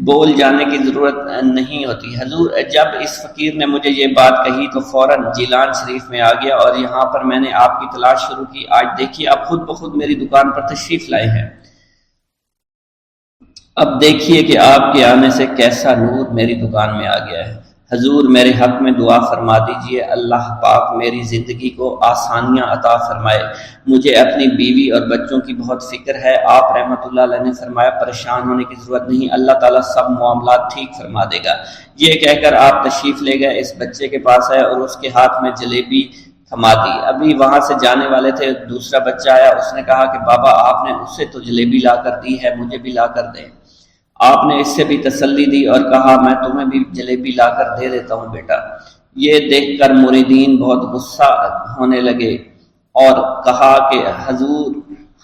بول جانے کی ضرورت نہیں ہوتی۔ حضور جب اس فقیر نے مجھے یہ بات کہی تو فوراً جیلان شریف میں آ گیا اور یہاں پر میں نے آپ کی تلاش شروع کی۔ آج دیکھیے آپ خود بخود میری دکان پر تشریف لائے ہیں۔ اب دیکھیے کہ آپ کے آنے سے کیسا نور میری دکان میں آ گیا ہے۔ حضور میرے حق میں دعا فرما دیجئے، اللہ پاک میری زندگی کو آسانیاں عطا فرمائے۔ مجھے اپنی بیوی اور بچوں کی بہت فکر ہے۔ آپ رحمۃ اللہ علیہ نے فرمایا پریشان ہونے کی ضرورت نہیں، اللہ تعالیٰ سب معاملات ٹھیک فرما دے گا۔ یہ کہہ کر آپ تشریف لے گئے، اس بچے کے پاس آئے اور اس کے ہاتھ میں جلیبی تھما دی۔ ابھی وہاں سے جانے والے تھے، دوسرا بچہ آیا، اس نے کہا کہ بابا آپ نے اسے تو جلیبی لا کر دی ہے، مجھے بھی لا کر دیں۔ آپ نے اس سے بھی تسلی دی اور کہا میں تمہیں بھی جلیبی لا کر دے دیتا ہوں بیٹا۔ یہ دیکھ کر مریدین بہت غصہ ہونے لگے اور کہا کہ حضور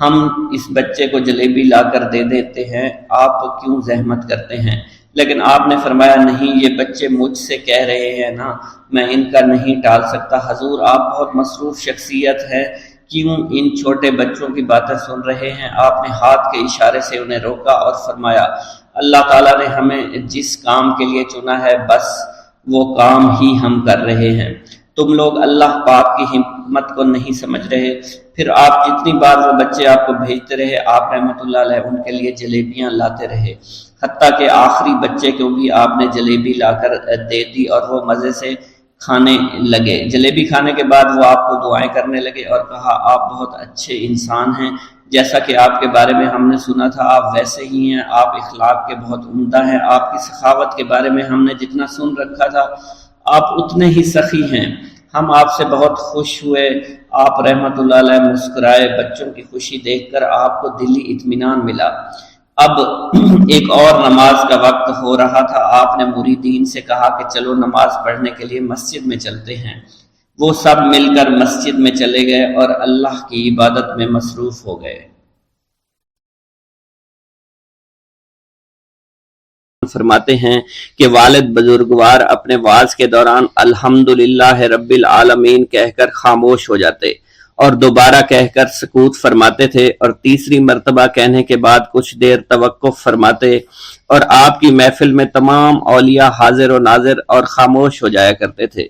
ہم اس بچے کو جلیبی لا کر دے دیتے ہیں، آپ کیوں زحمت کرتے ہیں؟ لیکن آپ نے فرمایا نہیں، یہ بچے مجھ سے کہہ رہے ہیں نا، میں ان کا نہیں ٹال سکتا۔ حضور آپ بہت مصروف شخصیت ہے، کیوں ان چھوٹے بچوں کی باتیں سن رہے ہیں؟ آپ نے ہاتھ کے اشارے سے انہیں روکا اور فرمایا اللہ تعالیٰ نے ہمیں جس کام کے لیے چنا ہے بس وہ کام ہی ہم کر رہے ہیں، تم لوگ اللہ پاک کی حکمت کو نہیں سمجھ رہے۔ پھر آپ جتنی بار وہ بچے آپ کو بھیجتے رہے، آپ رحمۃ اللہ علیہ ان کے لیے جلیبیاں لاتے رہے، حتیٰ کہ آخری بچے کو بھی آپ نے جلیبی لا کر دے دی اور وہ مزے سے کھانے لگے۔ جلیبی کھانے کے بعد وہ آپ کو دعائیں کرنے لگے اور کہا آپ بہت اچھے انسان ہیں، جیسا کہ آپ کے بارے میں ہم نے سنا تھا آپ ویسے ہی ہیں، آپ اخلاق کے بہت عمدہ ہیں، آپ کی سخاوت کے بارے میں ہم نے جتنا سن رکھا تھا آپ اتنے ہی سخی ہیں، ہم آپ سے بہت خوش ہوئے۔ آپ رحمۃ اللہ علیہ مسکرائے، بچوں کی خوشی دیکھ کر آپ کو دلی اطمینان ملا۔ اب ایک اور نماز کا وقت ہو رہا تھا، آپ نے مریدین سے کہا کہ چلو نماز پڑھنے کے لیے مسجد میں چلتے ہیں۔ وہ سب مل کر مسجد میں چلے گئے اور اللہ کی عبادت میں مصروف ہو گئے۔ فرماتے ہیں کہ والد بزرگوار اپنے وعظ کے دوران الحمدللہ رب العالمین کہہ کر خاموش ہو جاتے اور دوبارہ کہہ کر سکوت فرماتے تھے، اور تیسری مرتبہ کہنے کے بعد کچھ دیر توقف فرماتے، اور آپ کی محفل میں تمام اولیاء حاضر و ناظر اور خاموش ہو جایا کرتے تھے۔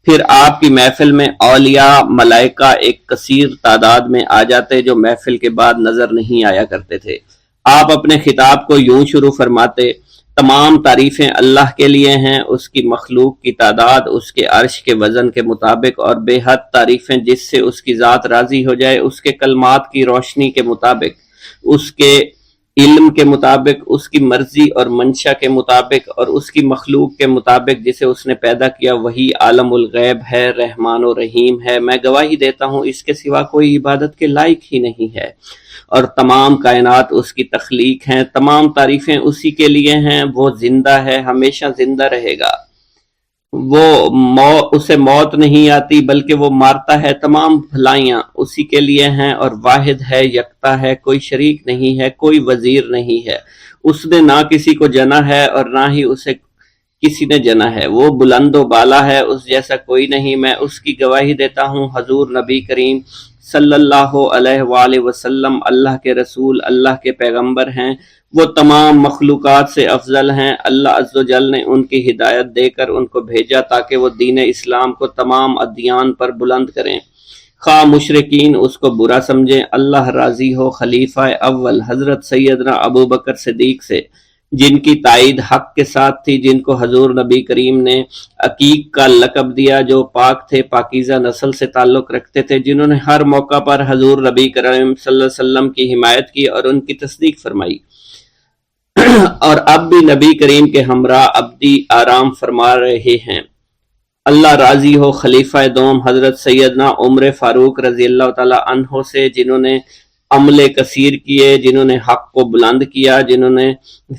پھر آپ کی محفل میں اولیاء ملائکہ ایک کثیر تعداد میں آ جاتے جو محفل کے بعد نظر نہیں آیا کرتے تھے۔ آپ اپنے خطاب کو یوں شروع فرماتے، تمام تعریفیں اللہ کے لیے ہیں، اس کی مخلوق کی تعداد اس کے عرش کے وزن کے مطابق، اور بے حد تعریفیں جس سے اس کی ذات راضی ہو جائے، اس کے کلمات کی روشنی کے مطابق، اس کے علم کے مطابق، اس کی مرضی اور منشا کے مطابق، اور اس کی مخلوق کے مطابق جسے اس نے پیدا کیا، وہی عالم الغیب ہے، رحمان و رحیم ہے۔ میں گواہی دیتا ہوں اس کے سوا کوئی عبادت کے لائق ہی نہیں ہے، اور تمام کائنات اس کی تخلیق ہیں، تمام تعریفیں اسی کے لیے ہیں، وہ زندہ ہے، ہمیشہ زندہ رہے گا، اسے موت نہیں آتی بلکہ وہ مارتا ہے، تمام بھلائیاں اسی کے لیے ہیں، اور واحد ہے، یکتا ہے، کوئی شریک نہیں ہے، کوئی وزیر نہیں ہے، اس نے نہ کسی کو جنا ہے اور نہ ہی اسے کسی نے جنا ہے، وہ بلند و بالا ہے، اس جیسا کوئی نہیں۔ میں اس کی گواہی دیتا ہوں حضور نبی کریم صلی اللہ علیہ وآلہ وسلم اللہ کے رسول، اللہ کے پیغمبر ہیں، وہ تمام مخلوقات سے افضل ہیں۔ اللہ عز و جل نے ان کی ہدایت دے کر ان کو بھیجا تاکہ وہ دین اسلام کو تمام ادیان پر بلند کریں، خواہ مشرکین اس کو برا سمجھیں۔ اللہ راضی ہو خلیفہ اول حضرت سیدنا ابو بکر صدیق سے، جن کی تائید حق کے ساتھ تھی، جن کو حضور نبی کریم نے عقیق کا لقب دیا، جو پاک تھے، پاکیزہ نسل سے تعلق رکھتے تھے، جنہوں نے ہر موقع پر حضور نبی کریم صلی اللہ علیہ وسلم کی حمایت کی اور ان کی تصدیق فرمائی، اور اب بھی نبی کریم کے ہمراہ ابدی آرام فرما رہے ہیں۔ اللہ راضی ہو خلیفہ دوم حضرت سیدنا عمر فاروق رضی اللہ تعالی عنہ سے، جنہوں نے عمل کثیر کیے، جنہوں نے حق کو بلند کیا، جنہوں نے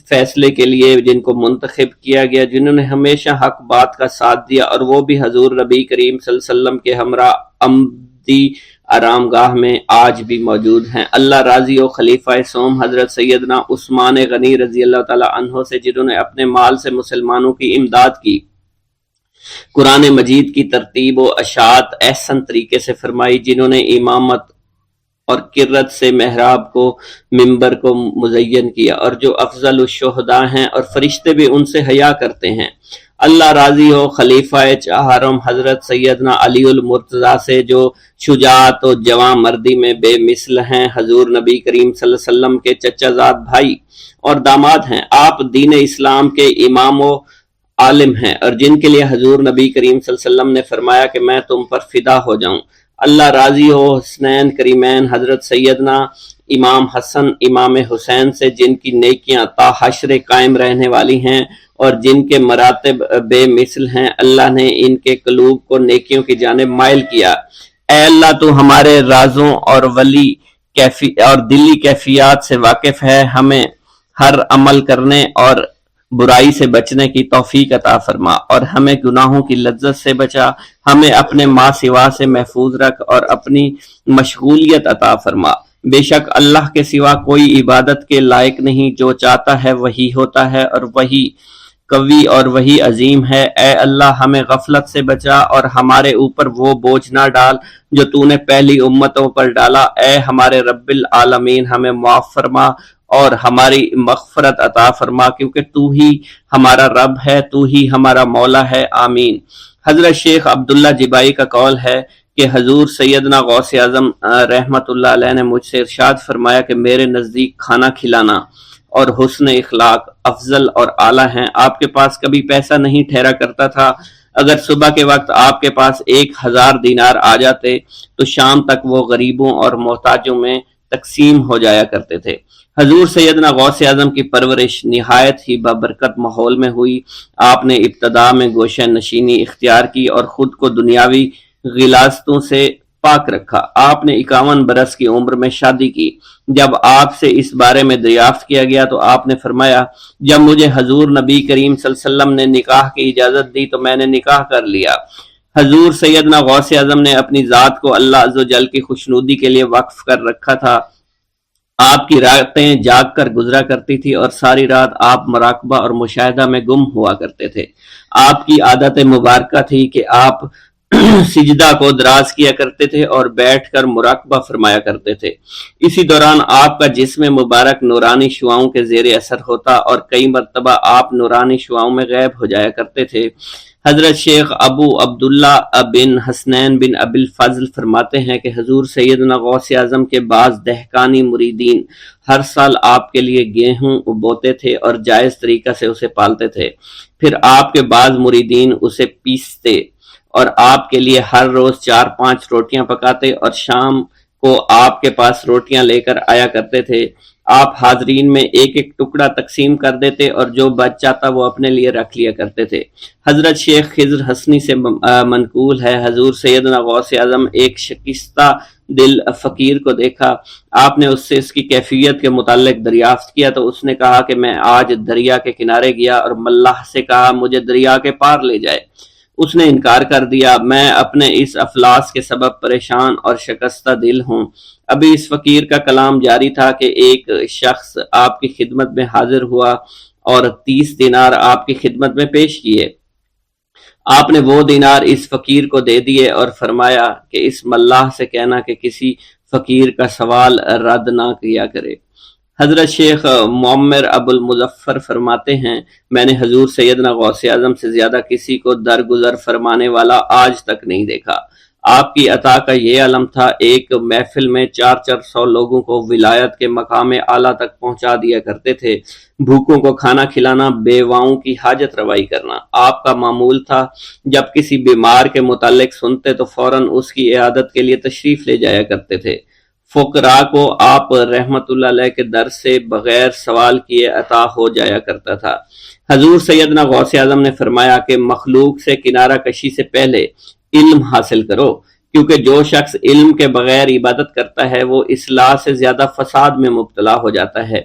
فیصلے کے لیے جن کو منتخب کیا گیا، جنہوں نے ہمیشہ حق بات کا ساتھ دیا، اور وہ بھی حضور نبی کریم صلی اللہ علیہ وسلم کے ہمراہ عمدی آرام گاہ میں آج بھی موجود ہیں۔ اللہ راضی ہو خلیفہ سوم حضرت سیدنا عثمان غنی رضی اللہ تعالی عنہ سے، جنہوں نے اپنے مال سے مسلمانوں کی امداد کی، قرآن مجید کی ترتیب و اشاعت احسن طریقے سے فرمائی، جنہوں نے امامت اور قرت سے محراب کو منبر کو مزین کیا، اور جو افضل الشہداء ہیں اور فرشتے بھی ان سے حیا کرتے ہیں۔ اللہ راضی ہو خلیفہ چہارم حضرت سیدنا علی المرتضیٰ سے، جو شجاعت و جواں مردی میں بے مثل ہیں، حضور نبی کریم صلی اللہ علیہ وسلم کے چچا زاد بھائی اور داماد ہیں۔ آپ دین اسلام کے امام و عالم ہیں، اور جن کے لیے حضور نبی کریم صلی اللہ علیہ وسلم نے فرمایا کہ میں تم پر فدا ہو جاؤں۔ اللہ راضی ہو حسنین کریمین حضرت سیدنا امام حسن امام حسین سے، جن کی نیکیاں تا حشر قائم رہنے والی ہیں اور جن کے مراتب بے مثل ہیں۔ اللہ نے ان کے قلوب کو نیکیوں کی جانب مائل کیا۔ اے اللہ تو ہمارے رازوں اور دلی کیفیات سے واقف ہے، ہمیں ہر عمل کرنے اور برائی سے بچنے کی توفیق عطا فرما، اور ہمیں گناہوں کی لذت سے بچا، ہمیں اپنے ما سوا سے محفوظ رکھ اور اپنی مشغولیت عطا فرما۔ بے شک اللہ کے سوا کوئی عبادت کے لائق نہیں، جو چاہتا ہے وہی ہوتا ہے، اور وہی قوی اور وہی عظیم ہے۔ اے اللہ ہمیں غفلت سے بچا اور ہمارے اوپر وہ بوجھ نہ ڈال جو تو نے پہلی امتوں پر ڈالا۔ اے ہمارے رب العالمین ہمیں معاف فرما اور ہماری مغفرت عطا فرما، کیونکہ تو ہی ہمارا رب ہے، تو ہی ہمارا مولا ہے، آمین۔ حضرت شیخ عبداللہ جبائی کا قول ہے کہ حضور سیدنا غوث اعظم رحمت اللہ علیہ نے مجھ سے ارشاد فرمایا کہ میرے نزدیک کھانا کھلانا اور حسن اخلاق افضل اور اعلیٰ ہیں۔ آپ کے پاس کبھی پیسہ نہیں ٹھہرا کرتا تھا، اگر صبح کے وقت آپ کے پاس 1000 دینار آ جاتے تو شام تک وہ غریبوں اور محتاجوں میں تقسیم ہو جایا کرتے تھے۔ حضور سیدنا غوث اعظم کی پرورش نہایت ہی بابرکت ماحول میں ہوئی۔ آپ نے ابتدا میں گوشہ نشینی اختیار کی اور خود کو دنیاوی غلاظتوں سے پاک رکھا۔ آپ نے 51 برس کی عمر میں شادی کی۔ جب آپ سے اس بارے میں دریافت کیا گیا تو آپ نے فرمایا، جب مجھے حضور نبی کریم صلی اللہ علیہ وسلم نے نکاح کی اجازت دی تو میں نے نکاح کر لیا۔ حضور سیدنا غوث اعظم نے اپنی ذات کو اللہ عز و جل کی خوشنودی کے لیے وقف کر رکھا تھا۔ آپ کی راتیں جاگ کر گزرا کرتی تھی اور ساری رات آپ مراقبہ اور مشاہدہ میں گم ہوا کرتے تھے۔ آپ کی عادت مبارکہ تھی کہ آپ سجدہ کو دراز کیا کرتے تھے اور بیٹھ کر مراقبہ فرمایا کرتے تھے۔ اسی دوران آپ کا جسم مبارک نورانی شعاؤں کے زیر اثر ہوتا اور کئی مرتبہ آپ نورانی شعاؤں میں غائب ہو جایا کرتے تھے۔ حضرت شیخ ابو عبداللہ بن حسنین بن ابی الفضل فرماتے ہیں کہ حضور سیدنا غوث اعظم کے بعض دہقانی مریدین ہر سال آپ کے لیے گیہوں بوتے تھے اور جائز طریقہ سے اسے پالتے تھے۔ پھر آپ کے بعض مریدین اسے پیستے اور آپ کے لیے ہر روز 4-5 روٹیاں پکاتے اور شام کو آپ کے پاس روٹیاں لے کر آیا کرتے تھے۔ آپ حاضرین میں ایک ایک ٹکڑا تقسیم کر دیتے اور جو بچ جاتا وہ اپنے لیے رکھ لیا کرتے تھے۔ حضرت شیخ خضر حسنی سے منقول ہے، حضور سیدنا غوث اعظم ایک شکستہ دل فقیر کو دیکھا۔ آپ نے اس سے اس کی کیفیت کے متعلق دریافت کیا تو اس نے کہا کہ میں آج دریا کے کنارے گیا اور ملاح سے کہا مجھے دریا کے پار لے جائے۔ اس نے انکار کر دیا۔ میں اپنے اس افلاس کے سبب پریشان اور شکستہ دل ہوں۔ ابھی اس فقیر کا کلام جاری تھا کہ ایک شخص آپ کی خدمت میں حاضر ہوا اور 30 دینار آپ کی خدمت میں پیش کیے۔ آپ نے وہ دینار اس فقیر کو دے دیے اور فرمایا کہ اس ملاح سے کہنا کہ کسی فقیر کا سوال رد نہ کیا کرے۔ حضرت شیخ معمر ابو المظفر فرماتے ہیں، میں نے حضور سیدنا غوث اعظم سے زیادہ کسی کو درگزر فرمانے والا آج تک نہیں دیکھا۔ آپ کی عطا کا یہ علم تھا، ایک محفل میں 400 لوگوں کو ولایت کے مقام اعلیٰ تک پہنچا دیا کرتے تھے، بھوکوں کو کھانا کھلانا، بیواؤں کی حاجت روائی کرنا آپ کا معمول تھا۔ جب کسی بیمار کے متعلق سنتے تو فوراً اس کی عیادت کے لیے تشریف لے جایا کرتے تھے۔ فقراء کو آپ رحمت اللہ علیہ کے در سے بغیر سوال کیے عطا ہو جایا کرتا تھا۔ حضور سیدنا غوث اعظم نے فرمایا کہ مخلوق سے کنارہ کشی سے پہلے علم حاصل کرو، کیونکہ جو شخص علم کے بغیر عبادت کرتا ہے وہ اصلاح سے زیادہ فساد میں مبتلا ہو جاتا ہے۔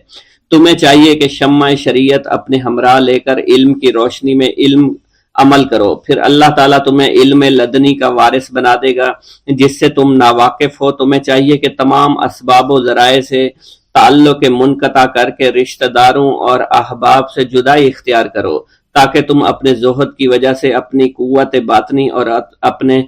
تمہیں چاہیے کہ شمع شریعت اپنے ہمراہ لے کر علم کی روشنی میں علم عمل کرو، پھر اللہ تعالیٰ تمہیں علم لدنی کا وارث بنا دے گا جس سے تم ناواقف ہو۔ تمہیں چاہیے کہ تمام اسباب و ذرائع سے تعلق منقطع کر کے رشتہ داروں اور احباب سے جدائی اختیار کرو، تاکہ تم اپنے زہد کی وجہ سے اپنی قوت باطنی اور اپنے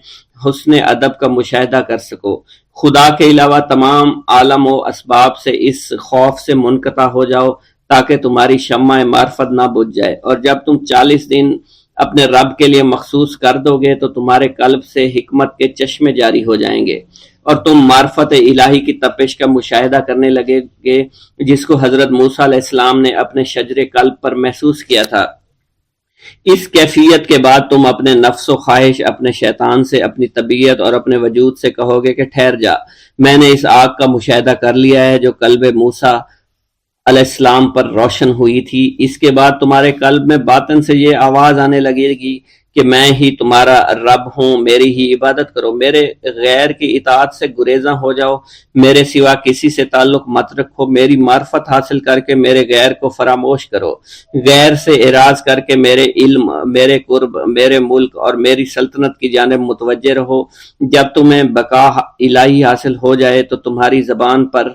حسن ادب کا مشاہدہ کر سکو۔ خدا کے علاوہ تمام عالم و اسباب سے اس خوف سے منقطع ہو جاؤ تاکہ تمہاری شمع معرفت نہ بجھ جائے، اور جب تم 40 دن اپنے رب کے لیے مخصوص کر دو گے تو تمہارے قلب سے حکمت کے چشمے جاری ہو جائیں گے اور تم معرفت الہی کی تپش کا مشاہدہ کرنے لگے گے جس کو حضرت موسیٰ علیہ السلام نے اپنے شجر قلب پر محسوس کیا تھا۔ اس کیفیت کے بعد تم اپنے نفس و خواہش، اپنے شیطان سے، اپنی طبیعت اور اپنے وجود سے کہو گے کہ ٹھہر جا، میں نے اس آگ کا مشاہدہ کر لیا ہے جو قلب موسیٰ علیہ السلام پر روشن ہوئی تھی۔ اس کے بعد تمہارے قلب میں باطن سے یہ آواز آنے لگے گی کہ میں ہی تمہارا رب ہوں، میری ہی عبادت کرو، میرے غیر کی اطاعت سے گریزاں ہو جاؤ، میرے سوا کسی سے تعلق مت رکھو، میری معرفت حاصل کر کے میرے غیر کو فراموش کرو، غیر سے اعراض کر کے میرے علم، میرے قرب، میرے ملک اور میری سلطنت کی جانب متوجہ رہو۔ جب تمہیں بقا الہی حاصل ہو جائے تو تمہاری زبان پر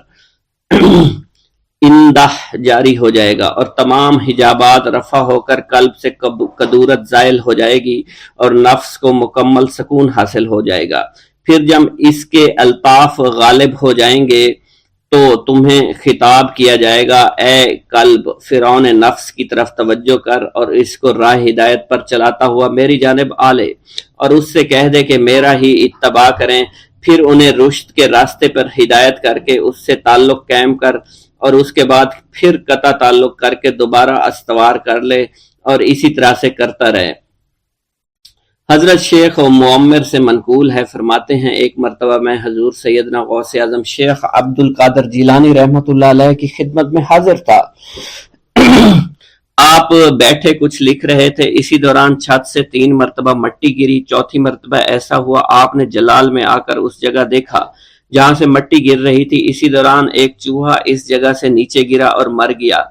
اندہ جاری ہو جائے گا اور تمام حجابات رفع ہو کر قلب سے کدورت زائل ہو جائے گی اور نفس کو مکمل سکون حاصل ہو جائے گا۔ پھر جب اس کے الطاف غالب ہو جائیں گے تو تمہیں خطاب کیا جائے گا، اے قلب، فرعون نفس کی طرف توجہ کر اور اس کو راہ ہدایت پر چلاتا ہوا میری جانب آ لے اور اس سے کہہ دے کہ میرا ہی اتباع کریں، پھر انہیں رشد کے راستے پر ہدایت کر کے اس سے تعلق قائم کر اور اس کے بعد پھر قطع تعلق کر کے دوبارہ استوار کر لے اور اسی طرح سے کرتا رہے۔ حضرت شیخ و معمر سے منقول ہے، فرماتے ہیں ایک مرتبہ میں حضور سیدنا غوث اعظم شیخ عبد القادر جیلانی رحمۃ اللہ علیہ کی خدمت میں حاضر تھا۔ آپ بیٹھے کچھ لکھ رہے تھے، اسی دوران چھت سے 3 مرتبہ مٹی گری، چوتھی مرتبہ ایسا ہوا آپ نے جلال میں آ کر اس جگہ دیکھا جہاں سے مٹی گر رہی تھی، اسی دوران ایک چوہا اس جگہ سے نیچے گرا اور مر گیا،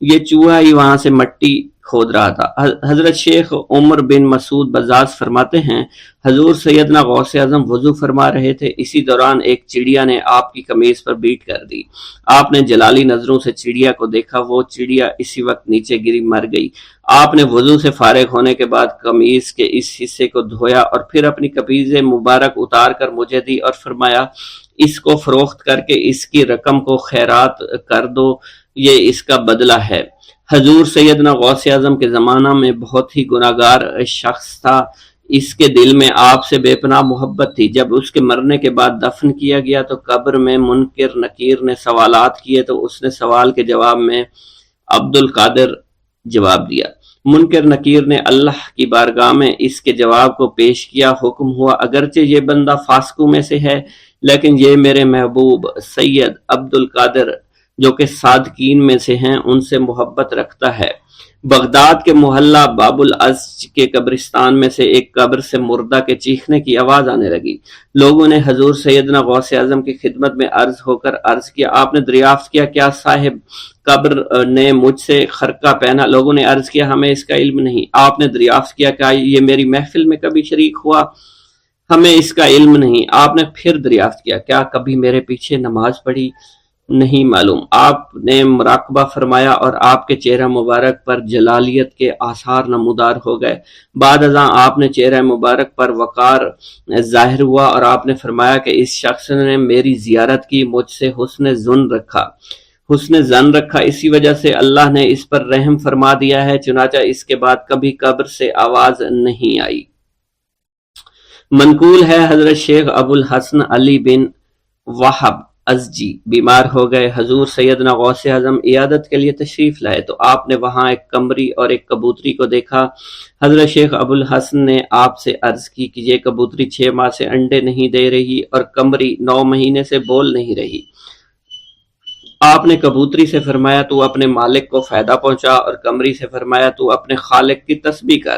یہ چوہا ہی وہاں سے مٹی کھود رہا تھا۔ حضرت شیخ عمر بن مسعود بزاز فرماتے ہیں حضور سیدنا غوث اعظم وضو فرما رہے تھے، اسی دوران ایک چڑیا نے آپ کی قمیض پر بیٹ کر دی، آپ نے جلالی نظروں سے چڑیا کو دیکھا، وہ چڑیا اسی وقت نیچے گری مر گئی۔ آپ نے وضو سے فارغ ہونے کے بعد قمیض کے اس حصے کو دھویا اور پھر اپنی قمیض مبارک اتار کر مجھے دی اور فرمایا اس کو فروخت کر کے اس کی رقم کو خیرات کر دو، یہ اس کا بدلہ ہے۔ حضور سیدنا غوث اعظم کے زمانہ میں بہت ہی گناہگار شخص تھا، اس کے دل میں آپ سے بے پناہ محبت تھی۔ جب اس کے مرنے کے بعد دفن کیا گیا تو قبر میں منکر نکیر نے سوالات کیے تو اس نے سوال کے جواب میں عبد القادر جواب دیا۔ منکر نکیر نے اللہ کی بارگاہ میں اس کے جواب کو پیش کیا، حکم ہوا اگرچہ یہ بندہ فاسقوں میں سے ہے لیکن یہ میرے محبوب سید عبد القادر جو کہ صادقین میں سے ہیں ان سے محبت رکھتا ہے۔ بغداد کے محلہ باب العز کے قبرستان میں سے ایک قبر سے مردہ کے چیخنے کی آواز آنے لگی۔ لوگوں نے حضور سیدنا غوث اعظم کی خدمت میں عرض ہو کر عرض کیا، آپ نے دریافت کیا کیا صاحب قبر نے مجھ سے خرقہ پہنا؟ لوگوں نے عرض کیا ہمیں اس کا علم نہیں۔ آپ نے دریافت کیا کیا یہ میری محفل میں کبھی شریک ہوا؟ ہمیں اس کا علم نہیں۔ آپ نے پھر دریافت کیا کیا کبھی میرے پیچھے نماز پڑھی؟ نہیں معلوم۔ آپ نے مراقبہ فرمایا اور آپ کے چہرہ مبارک پر جلالیت کے آثار نمودار ہو گئے۔ بعد ازاں آپ نے چہرہ مبارک پر وقار ظاہر ہوا اور آپ نے فرمایا کہ اس شخص نے میری زیارت کی، مجھ سے حسن ظن رکھا، اسی وجہ سے اللہ نے اس پر رحم فرما دیا ہے، چنانچہ اس کے بعد کبھی قبر سے آواز نہیں آئی۔ منقول ہے حضرت شیخ ابو الحسن علی بن وہب ازجی بیمار ہو گئے، حضور سیدنا غوث اعظم عیادت کے لیے تشریف لائے تو آپ نے وہاں ایک قمری اور ایک کبوتری کو دیکھا۔ حضرت شیخ ابو الحسن نے آپ سے عرض کی کہ یہ کبوتری 6 ماہ سے انڈے نہیں دے رہی اور قمری 9 مہینے سے بول نہیں رہی۔ آپ نے کبوتری سے فرمایا تو اپنے مالک کو فائدہ پہنچا اور قمری سے فرمایا تو اپنے خالق کی تسبیح کر۔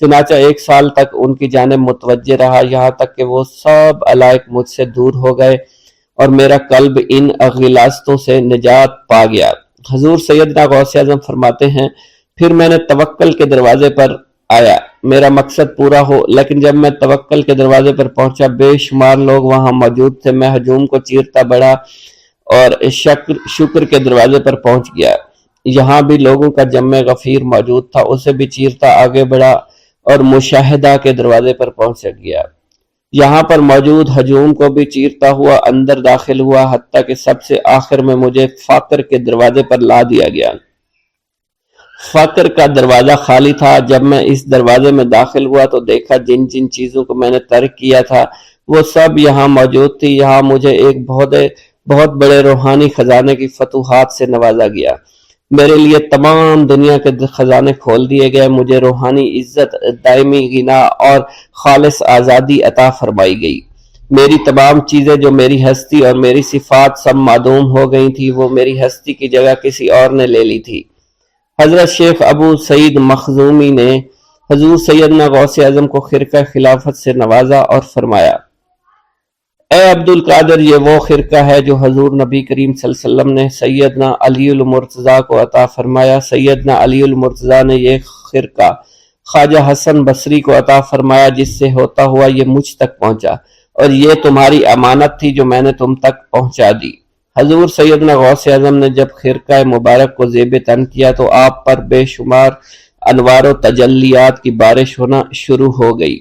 چنانچہ 1 سال تک ان کی جانب متوجہ رہا، یہاں تک کہ وہ سب علائق مجھ سے دور ہو گئے اور میرا قلب ان غلاظتوں سے نجات پا گیا۔ حضور سیدنا غوث اعظم فرماتے ہیں، پھر میں نے توکل کے دروازے پر آیا، میرا مقصد پورا ہو، لیکن جب میں توکل کے دروازے پر پہنچا بے شمار لوگ وہاں موجود تھے۔ میں ہجوم کو چیرتا بڑھا اور شکر کے دروازے پر پہنچ گیا، یہاں بھی لوگوں کا جمع غفیر موجود تھا، اسے بھی چیرتا آگے بڑھا اور مشاہدہ کے دروازے پر پہنچ گیا، یہاں پر موجود ہجوم کو بھی چیرتا ہوا اندر داخل ہوا، حتیٰ کہ سب سے آخر میں مجھے فقر کے دروازے پر لا دیا گیا۔ فقر کا دروازہ خالی تھا۔ جب میں اس دروازے میں داخل ہوا تو دیکھا جن جن چیزوں کو میں نے ترک کیا تھا وہ سب یہاں موجود تھی۔ یہاں مجھے ایک بہت بڑے روحانی خزانے کی فتوحات سے نوازا گیا، میرے لیے تمام دنیا کے خزانے کھول دیے گئے، مجھے روحانی عزت، دائمی غنا اور خالص آزادی عطا فرمائی گئی۔ میری تمام چیزیں جو میری ہستی اور میری صفات سب معدوم ہو گئی تھی، وہ میری ہستی کی جگہ کسی اور نے لے لی تھی۔ حضرت شیخ ابو سعید مخزومی نے حضور سیدنا غوث اعظم کو خرقہ خلافت سے نوازا اور فرمایا، اے عبد القادر، یہ وہ خرقہ ہے جو حضور نبی کریم صلی اللہ علیہ وسلم نے سیدنا علی المرتضیٰ کو عطا فرمایا۔ سیدنا علی المرتضیٰ نے یہ خرقہ خواجہ حسن بصری کو عطا فرمایا، جس سے ہوتا ہوا یہ مجھ تک پہنچا، اور یہ تمہاری امانت تھی جو میں نے تم تک پہنچا دی۔ حضور سیدنا غوث اعظم نے جب خرقہ مبارک کو زیب تن کیا تو آپ پر بے شمار انوار و تجلیات کی بارش ہونا شروع ہو گئی۔